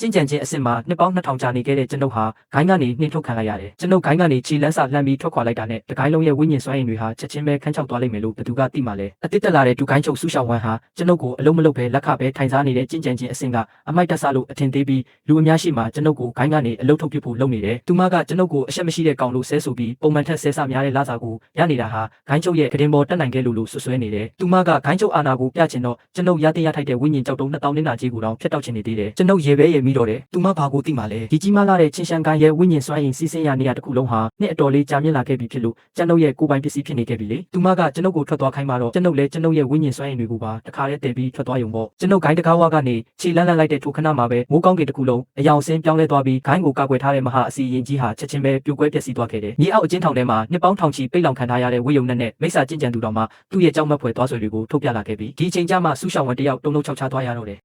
ကျင့်ကြံခြင်းအစစ်မှာနှစ်ပေါင်း2000ကြာနေခဲ့တဲ့ကျွန်ုပ်ဟာဂိုင်းကနေနှင်ထုတ်ခံလိုက်ရတယ်ကျွန်ုပ်ဂိုင်းကနေခြေလန်းစာလှမ်းပြီးထွက်ခွာလိုက်တာနဲ့တကိုင်းလုံးရဲ့ဝိညာဉ်စွမ်းအင်တွေဟာချက်ချင်းပဲခန်းချောက်သွားလိမ့်မယ်လို့ဘသူကသိမှလဲအတစ်တက်လာတဲ့ဒူကိုင်းချုပ်ဆူရှောင်းဝမ်ဟာကျွန်ုပ်ကိုအလုံးမလုံးပဲလက်ခပဲထိုင်စားနေတဲ့ကျင့်ကြံခြင်းအစစ်ကအမိုက်တက်ဆလို့အထင်သေးပြီးလူအများရှိမှကျွန်ုပ်ကိုဂိုင်းကနေအလုံးထုတ်ပစ်ဖို့လုပ်နေတယ်သူမကကျွန်ုပ်ကိုအရှက်မရှိတဲ့ကောင်လို့ဆဲဆိုပြီးပုံမှန်ထက်ဆဲဆများတဲ့လစာကိုရနေတာဟာဂိုင်းချုပ်ရဲ့ကတင်ပေါ်တက်နိုင်ခဲ့လို့ဆွဆွဲနေတယ်သူမကဂိုင်းချုပ်အာနာကိုပြချင်တော့ကျွန်ုပ်ရတဲ့ရထိုက်တဲ့ဝိညာဉ်ကြောက်တုံး2000နင်းနာကြီးကိုတောင်ဖျက်တောက်ချင်နေသေးတယ်ကျွန်ုပ်ရေပဲရေမိတော့တယ်သူမဘာကိုသိမှလဲဒီကြီးမားလာတဲ့ချင်းရှန်ကန်ရဲ့ဝိညာဉ်စွမ်းအင်စီးဆင်းရနေရတစ်ခုလုံးဟာနှစ်အတော်လေးကြာမြင့်လာခဲ့ပြီဖြစ်လို့ကျွန်ုပ်ရဲ့ကိုယ်ပိုင်ပစ္စည်းဖြစ်နေခဲ့ပြီလေသူမကကျွန်ုပ်ကိုထွက်သွားခိုင်းမှတော့ကျွန်ုပ်လည်းကျွန်ုပ်ရဲ့ဝိညာဉ်စွမ်းအင်တွေကိုပါတခါတည်းတည်ပြီးထွက်သွားရုံပေါ့ကျွန်ုပ်ဂိုင်းတကားဝါကနေခြေလန်းလိုက်တဲ့ထိုခဏမှာပဲမိုးကောင်းကင်တစ်ခုလုံးအယောင်ဆင်းပြောင်းလဲသွားပြီးဂိုင်းကိုကာကွယ်ထားတဲ့မဟာအစီရင်ကြီးဟာချက်ချင်းပဲပြိုကွဲပျက်စီးသွားခဲ့တယ်မြေအောက်အကျဉ်းထောင်ထဲမှာနှစ်ပေါင်းထောင်ချီပိတ်လောင်ခံထားရတဲ့ဝိယုံနဲ့မိစ္ဆာကျင့်ကြံသူတော်မှသူ့ရဲ့ကြောက်မက်ဖွယ်သွားဆွေတွေကိုထုတ်ပြလာခဲ့ပြီးဒီအချိန်ကျမှဆူရှောင်းဝမ်တယောက်တုံလုံးချောက်ချသွားရတော့တယ်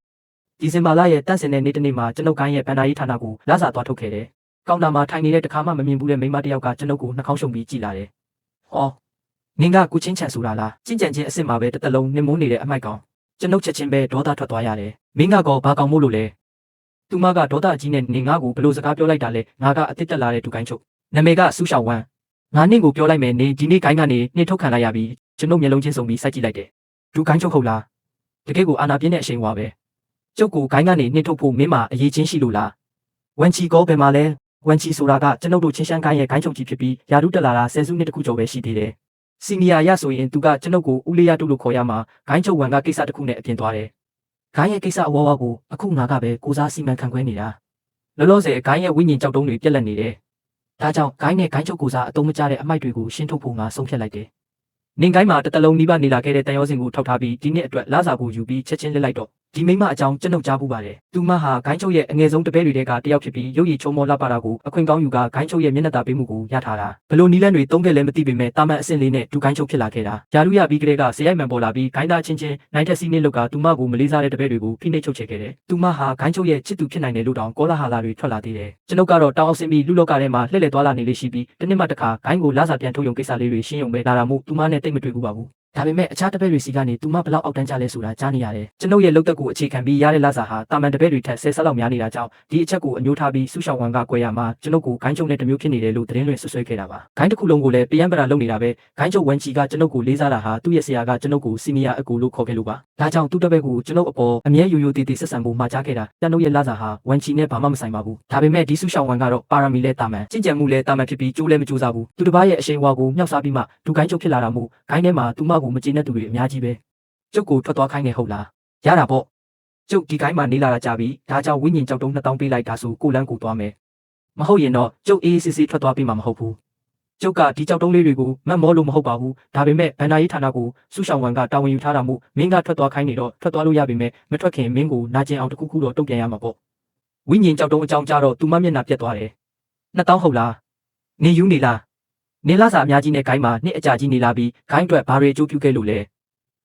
ဒီဇင်ဘာလရဲ့တန့်စင်တဲ့နေ့တစ်နေ့မှာကျွန်ုပ်ဂိုင်းရဲ့ဗန်ဒါရေးဌာနကိုလာစာသွားထုတ်ခဲ့တယ်ကောင်တာမှာထိုင်နေတဲ့တခါမှမမြင်ဘူးတဲ့မိန်းမတစ်ယောက်ကကျွန်ုပ်ကိုနှာခေါင်းရှုံပြီးကြည့်လာတယ်ဟောနင်ကကုချင်းချန်ဆိုတာလားကျင့်ကြံခြင်းအစ်စ်မှာပဲတစ်သက်လုံးနှင်မုန်းနေတဲ့အမိုက်ကောင်ကျွန်ုပ်ချက်ချင်းပဲဒေါသထွက်သွားရတယ်မင်းကတော့ဘာကောင်မို့လို့လဲသူမကဒေါသအကြီးနဲ့နေငါ့ကိုဘလို့စကားပြောလိုက်တာလဲငါကအစ်စ်တက်လာတဲ့ဒူကိုင်းချုပ်နာမည်ကဆူရှောင်းဝမ်ငါနင့်ကိုပြောလိုက်မယ်နေဒီနေ့ဂိုင်းကနေနှင်ထုတ်ခံလိုက်ရပြီကျွန်ုပ်မျက်လုံးချင်းစုံပြီးစိုက်ကြည့်လိုက်တယ်ဒူကိုင်းချုပ်ဟုတ်လားတကယ်ကိုအာနာပြင်းတဲ့အရှိန်ဝါပဲကျုပ်ကိုဂိုင်းကနေနှင်ထုတ်ဖို့မင်းမအရေးချင်းရှိလို့လားဝန်ချီကောဘယ်မှာလဲဝန်ချီဆိုတာကကျွန်ုပ်တို့ချင်းရှမ်းကိုင်းရဲ့ဂိုင်းချုပ်ကြီးဖြစ်ပြီးယာရုတက်လာတာဆယ်စုနှစ်တခုကျော်ပဲရှိသေးတယ်စီနီယာရဆိုရင်သူကကျွန်ုပ်ကိုဦးလေးရတုလို့ခေါ်ရမှာဂိုင်းချုပ်ဝန်ကကိစ္စတစ်ခုနဲ့အပြင်သွားတယ်ဂိုင်းရဲ့ကိစ္စအဝဝကိုအခုငါကပဲကိုစားစီမံခန့်ခွဲနေတာလောလောဆယ်ဂိုင်းရဲ့ဝိညာဉ်ကြောက်တုံးတွေပြက်လက်နေတယ်ဒါကြောင့်ဂိုင်းနဲ့ဂိုင်းချုပ်ကိုစားအတုံးမကျတဲ့အမိုက်တွေကိုရှင်းထုတ်ဖို့ငါဆုံးဖြတ်လိုက်တယ်နင်ဂိုင်းမှာတစ်တလုံးနီးပါးနေလာခဲ့တဲ့တန်ရောစင်ကိုထောက်ထားပြီးဒီနှစ်အတွက်လာစာကိုယူပြီးချက်ချင်းလက်လိုက်တော့ဒီမိမအကြောင်းကျွန်ုပ်ကြားဘူးပါတယ်သူမဟာဂိုင်းချုပ်ရဲ့အငယ်ဆုံးတပည့်တွေကတယောက်ဖြစ်ပြီးရုပ်ရည်ချုံမောလှပတာကိုအခွင့်ကောင်းယူကဂိုင်းချုပ်ရဲ့မျက်နှာသာပေးမှုကိုရထားတာဘလို့နီလန်းတွေတုံးခဲ့လဲမသိပေမဲ့တာမန်အဆင့်လေးနဲ့ဒူဂိုင်းချုပ်ဖြစ်လာခဲ့တာယာရုရပြီးကလေးကဇေယိုက်မှန်ပေါ်လာပြီးဂိုင်းသားချင်းချင်းနိုင်တက်စီးနေလောက်ကသူမကိုမလေးစားတဲ့တပည့်တွေကိုဖိနှိပ်ချုပ်ချယ်ခဲ့တယ်သူမဟာဂိုင်းချုပ်ရဲ့ချစ်သူဖြစ်နိုင်တယ်လို့တောင်ကောလာဟာလာတွေထွက်လာသေးတယ်ကျွန်ုပ်ကတော့တောင်းအောင်ဆင်းပြီးလူလောကထဲမှာလှည့်လည်သွားလာနေလေးရှိပြီးတနေ့မှတစ်ခါဂိုင်းကိုလာစာပြန်ထုတ်ရုံကိစ္စလေးတွေရှင်းရုံပဲလာတာမို့သူမနဲ့တိတ်မတွေ့ဘူးပါဘူးဒါပေမဲ့အခြားတပည့်တွေစီကနေသူမဘလောက်အောက်တန်းကြလဲဆိုတာကြားနေရတယ်ကျွန်ုပ်ရဲ့လုပ်သက်ကိုအခြေခံပြီးရတဲ့လာစာဟာတာမန်တပည့်တွေထက်ဆယ်ဆက်လောက်များနေတာကြောင့်ဒီအချက်ကိုအမျိုးထားပြီးဆူရှောင်းဝမ်ကကွဲရမှာကျွန်ုပ်ကိုဂိုင်းချုပ်နဲ့တမျိုးဖြစ်နေတယ်လို့သတင်းလွှင့်ဆွဆွဲခဲ့တာပါဂိုင်းတစ်ခုလုံးကိုလည်းပယံပရာလုပ်နေတာပဲဂိုင်းချုပ်ဝန်ချီကကျွန်ုပ်ကိုလေးစားတာဟာသူ့ရဲ့ဆရာကကျွန်ုပ်ကိုစီနီယာအကူလို့ခေါ်ခဲ့လို့ပါဒါကြောင့်သူ့တပည့်ကိုကျွန်ုပ်အပေါ်အမြဲယိုယိုတီတီဆက်ဆံဖို့မှာကြားခဲ့တာကျွန်ုပ်ရဲ့လာစာဟာဝန်ချီနဲ့ဘာမှမဆိုင်ပါဘူးဒါပေမဲ့ဒီဆူရှောင်းဝမ်ကတော့ပါရမီလဲတာမန်ကြင်ကြံမှုလဲတာမန်ဖြစ်ပြီးကျိုးလဲမကျိုးစားဘူးသူတစ်ပါးရဲ့အရှိန်အဝါကိုမြောက်စားပြီးမှဒူဂိုင်းချုပ်ဖြစ်လာတာမို့ဂိုင်းထဲမှာသူမကိုမကျေနပ်သူတွေအများကြီးပဲကျုပ်ကိုထွက်သွားခိုင်းနေဟုတ်လားရတာပေါ့ကျုပ်ဒီကိုင်းမှာနေလာတာကြပြီဒါကြောင့်ဝိညာဉ်ကြောက်တုံး2000ပေးလိုက်တာဆိုကိုလန်းကိုသွားမယ်မဟုတ်ရင်တော့ကျုပ်အေးစစ်စစ်ထွက်သွားပြီးမှမဟုတ်ဘူးကျုပ်ကဒီကြောက်တုံးလေးတွေကိုမတ်မောလို့မဟုတ်ပါဘူးဒါပေမဲ့ဗန်နာရေးဌာနကိုဆူရှောင်းဝမ်ကတာဝန်ယူထားတာမို့မင်းကထွက်သွားခိုင်းနေတော့ထွက်သွားလို့ရပြီမဲ့မထွက်ခင်မင်းကိုနာကျင်အောင်တခုခုတော့တုတ်ပြန်ရမှာပေါ့ဝိညာဉ်ကြောက်တုံးအကြောင်းကြားတော့သူမမျက်နှာပြက်သွားတယ်2000ဟုတ်လားနေယူနေလားနေလာစာအများကြီးနဲ့ဂိုင်းမှာနှစ်အကြာကြီးနေလာပြီးဂိုင်းအတွက်ဘာတွေအကျိုးပြုခဲ့လို့လ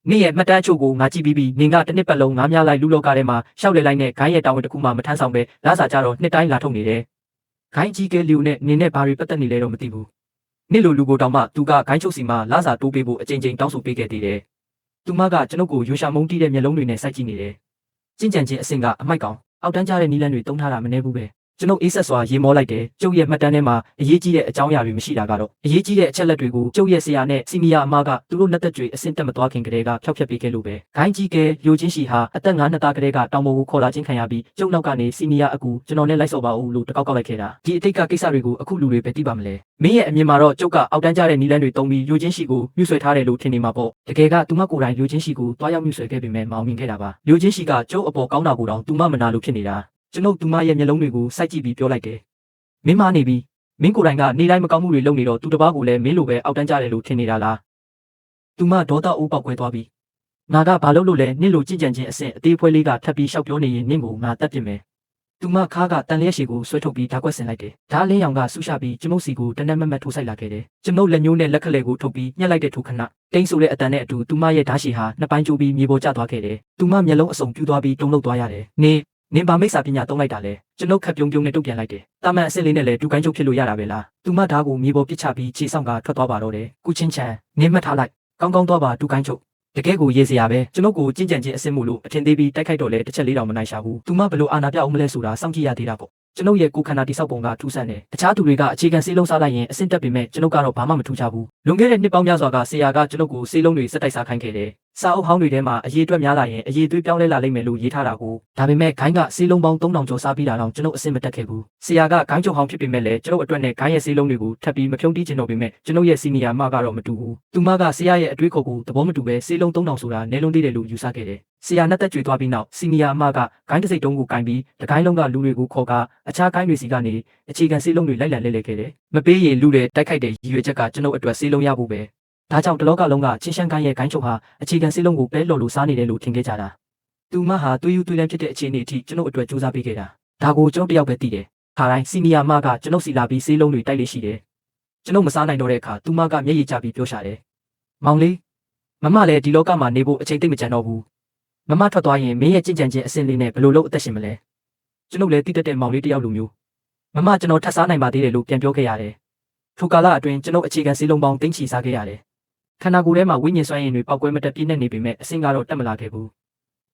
ဲနေ့ရဲ့မှတ်တမ်းအချို့ကိုငါကြည့်ပြီးနင်ကတစ်နှစ်ပတ်လုံးငါးများလိုက်လူလောကထဲမှာရှောက်လေလိုက်နဲ့ဂိုင်းရဲ့တာဝန်တစ်ခုမှမထမ်းဆောင်ပဲလာစာကြတော့နှစ်တိုင်းလာထုတ်နေတယ်ဂိုင်းကြီးကလေးနဲ့နင်နဲ့ဘာတွေပတ်သက်နေလဲတော့မသိဘူးနေ့လိုလူကိုတောင်မှသူကဂိုင်းချုပ်စီမှာလာစာတိုးပေးဖို့အကြိမ်ကြိမ်တောင်းဆိုပေးခဲ့သေးတယ်သူမကကျွန်ုပ်ကိုယူရှာမုန်းတီးတဲ့မျက်လုံးတွေနဲ့စိုက်ကြည့်နေတယ်ကျင့်ကြံခြင်းအဆင့်ကအမိုက်ကောင်အောက်တန်းကျတဲ့နီလန်းတွေတုံးထားတာမနှဲဘူးပဲကျွန်ုပ်အေးဆက်စွာရေမောလိုက်တယ်ကျုပ်ရဲ့မှတ်တမ်းထဲမှာအရေးကြီးတဲ့အကြောင်းအရာတွေမရှိတာကတော့အရေးကြီးတဲ့အချက်လက်တွေကိုကျုပ်ရဲ့ဆရာနဲ့စီနီယာအမကသူတို့လက်သက်တွေအဆင့်တက်မသွားခင်ကတည်းကဖျောက်ဖျက်ပေးခဲ့လို့ပဲဂိုင်းကြီးကယိုချင်းရှိဟာအသက်9နှစ်သားကတည်းကတောင်ပေါ်ကိုခေါ်လာခြင်းခံရပြီးကျုပ်နောက်ကနေစီနီယာအကူကျွန်တော်နဲ့လိုက်ဆော့ပါဦးလို့တကောက်လိုက်ခဲ့တာဒီအတိတ်ကကိစ္စတွေကိုအခုလူတွေပဲသိပါမလဲမင်းရဲ့အမြင်မှာတော့ကျုပ်ကအောက်တန်းကျတဲ့နီလန်းတွေတုံးပြီးယိုချင်းရှိကိုမြှုပ်ဆွဲထားတယ်လို့ထင်နေမှာပေါ့တကယ်ကသူမကိုယ်တိုင်ယိုချင်းရှိကိုတွားရောက်မြှုပ်ဆွဲခဲ့ပေမဲ့မအောင်မြင်ခဲ့တာပါယိုချင်းရှိကကျုပ်အပေါ်ကောင်းတာကိုတောင်သူမမနာလို့ဖြစ်နေတာကျွန်ုပ်သူမရဲ့မျက်လုံးတွေကိုစိုက်ကြည့်ပြီးပြောလိုက်တယ်မင်းမနေပြီမင်းကိုယ်တိုင်ကနေတိုင်းမကောင်းမှုတွေလုပ်နေတော့သူတစ်ပါးကိုလည်းမင်းလိုပဲအောက်တန်းကြတယ်လို့ထင်နေတာလားသူမဒေါသအိုးပေါက်ခွဲသွားပြီငါကဘာလုပ်လို့လဲနင့်လိုကြည်ကြံခြင်းအဆင့်အသေးဖွဲလေးကထပ်ပြီးရှောက်ပြောနေရင်နင့်ကိုငါတက်ပြစ်မယ်သူမခါကတန်လျက်ရှည်ကိုဆွဲထုတ်ပြီးဓာတ်ကွက်ဆင်လိုက်တယ်ဓာတ်လင်းရောင်ကဆူရှာပြီးကျမုပ်စီကိုတနက်မက်မက်ထိုးဆိုင်လာခဲ့တယ်ကျမုပ်လက်ညှိုးနဲ့လက်ခလဲကိုထုတ်ပြီးညှက်လိုက်တဲ့ထိုခဏတိန်းဆိုတဲ့အတန်နဲ့အတူသူမရဲ့ဓာတ်ရှည်ဟာနှစ်ပိုင်းကျိုးပြီးမြေပေါ်ကျသွားခဲ့တယ်သူမမျက်လုံးအစုံပြူသွားပြီးတုံ့လောက်သွားရတယ်နင်ဘာမိတ်စာပညာသုံးလိုက်တာလဲကျွန်ုပ်ခက်ပြုံပြုံနဲ့တုတ်ပြန်လိုက်တယ်တာမန်အစ်စ်လေးနဲ့လည်းဒူကိုင်းချုပ်ဖြစ်လို့ရတာပဲလားသူမဓာတ်ကိုမြေပေါ်ပစ်ချပြီးခြေဆောင်ကထွက်သွားပါတော့တယ်ကုချင်းချန်နင်းမှတ်ထားလိုက်ကောင်းကောင်းသွားပါဒူကိုင်းချုပ် တကယ်ကိုရေးစရာပဲကျွန်ုပ်ကိုကြင်ကြံချင်းအစ်စ်မှုလို့အထင်သေးပြီးတိုက်ခိုက်တော့လဲတစ်ချက်လေးတောင်မနိုင်ရှာဘူးသူမဘလို့အာနာပြအောင်မလဲဆိုတာစောင့်ကြည့်ရသေးတာပေါ့ကျွန်ုပ်ရဲ့ကိုယ်ခန္ဓာတိဆောက်ပုံကထူးဆန်းတယ်တခြားသူတွေကအခြေခံဆေးလုံးစားလိုက်ရင်အဆင့်တက်ပေမဲ့ကျွန်ုပ်ကတော့ဘာမှမထူးခြားဘူးလွန်ခဲ့တဲ့နှစ်ပေါင်းများစွာကဆရာကကျွန်ုပ်ကိုဆေးလုံးတွေစက်တိုက်စားခိုင်းခဲ့တယ်စာအုပ်ဟောင်းတွေထဲမှာအရေးအတွက်များလာရင်အရေးသွေးပြောင်းလဲလာလိမ့်မယ်လို့ရေးထားတာကိုဒါပေမဲ့ဂိုင်းကဆေးလုံးပေါင်း3000ကျော်စားပြီးတာတော့ကျွန်ုပ်အဆင့်မတက်ခဲ့ဘူးဆရာကဂိုင်းချုပ်ဟောင်းဖြစ်ပေမဲ့လည်းကျွန်ုပ်အတွက်နဲ့ဂိုင်းရဲ့ဆေးလုံးတွေကိုထပ်ပြီးမဖြုံးတီးချင်တော့ပေမဲ့ကျွန်ုပ်ရဲ့စီနီယာမကတော့မတူဘူးသူမကဆရာရဲ့အတွေးခေါ်ကိုသဘောမတူပဲဆေးလုံး3000ဆိုတာနဲလုံးသေးတယ်လို့ယူဆခဲ့တယ်ဆရာနဲ့တက်ကြွသွားပြီးနောက်စီနီယာအမကဂိုင်းတစ်စိတ်တုံးကိုဂိုင်းပြီးတကိုင်းလုံးကလူတွေကိုခေါ်ကာအခြားဂိုင်းတွေစီကနေအခြေခံဆေးလုံးတွေလိုက်လံလဲလှယ်ခဲ့တယ်မပေးရင်လူတွေတိုက်ခိုက်တဲ့ရည်ရွယ်ချက်ကကျွန်ုပ်အတွက်ဆေးလုံးရဖို့ပဲဒါကြောင့်တလောကလုံးကချင်းရှမ်းကိုင်းရဲ့ဂိုင်းချုပ်ဟာအခြေခံဆေးလုံးကိုပဲလော်လို့စားနေတယ်လို့ထင်ခဲ့ကြတာသူမဟာတွေးယူတွေးလန့်ဖြစ်တဲ့အခြေအနေအထိကျွန်ုပ်အတွက်စူးစမ်းပေးခဲ့တာဒါကိုကျွန်ုပ်တယောက်ပဲသိတယ်ခါတိုင်းစီနီယာမကကျွန်ုပ်စီလာပြီးဆေးလုံးတွေတိုက်လေရှိတယ်ကျွန်ုပ်မစားနိုင်တော့တဲ့အခါသူမကမျက်ရည်ကျပြီးပြောရှာတယ်မောင်လေးမမလည်းဒီလောကမှာနေဖို့အချိန်သိမ့်မကြံတော့ဘူးမမထွက်သွားရင်မင်းရဲ့ကြင်ကြံခြင်းအစင်လေးနဲ့ဘယ်လိုလုပ်အသက်ရှင်မလဲကျွန်ုပ်လည်းတိတက်တဲ့မောင်လေးတယောက်လိုမျိုးမမကျွန်တော်ထပ်စားနိုင်ပါသေးတယ်လို့ပြန်ပြောခဲ့ရတယ်ထိုကာလအတွင်းကျွန်ုပ်အခြေခံဆေးလုံးပေါင်းတင်းချီစားခဲ့ရတယ်ခန္ဓာကိုယ်ထဲမှာဝိညာဉ်စွမ်းရည်တွေပောက်ကွဲမတက်ပြည့်နေပေမဲ့အဆင်ကတော့တက်မလာခဲ့ဘူး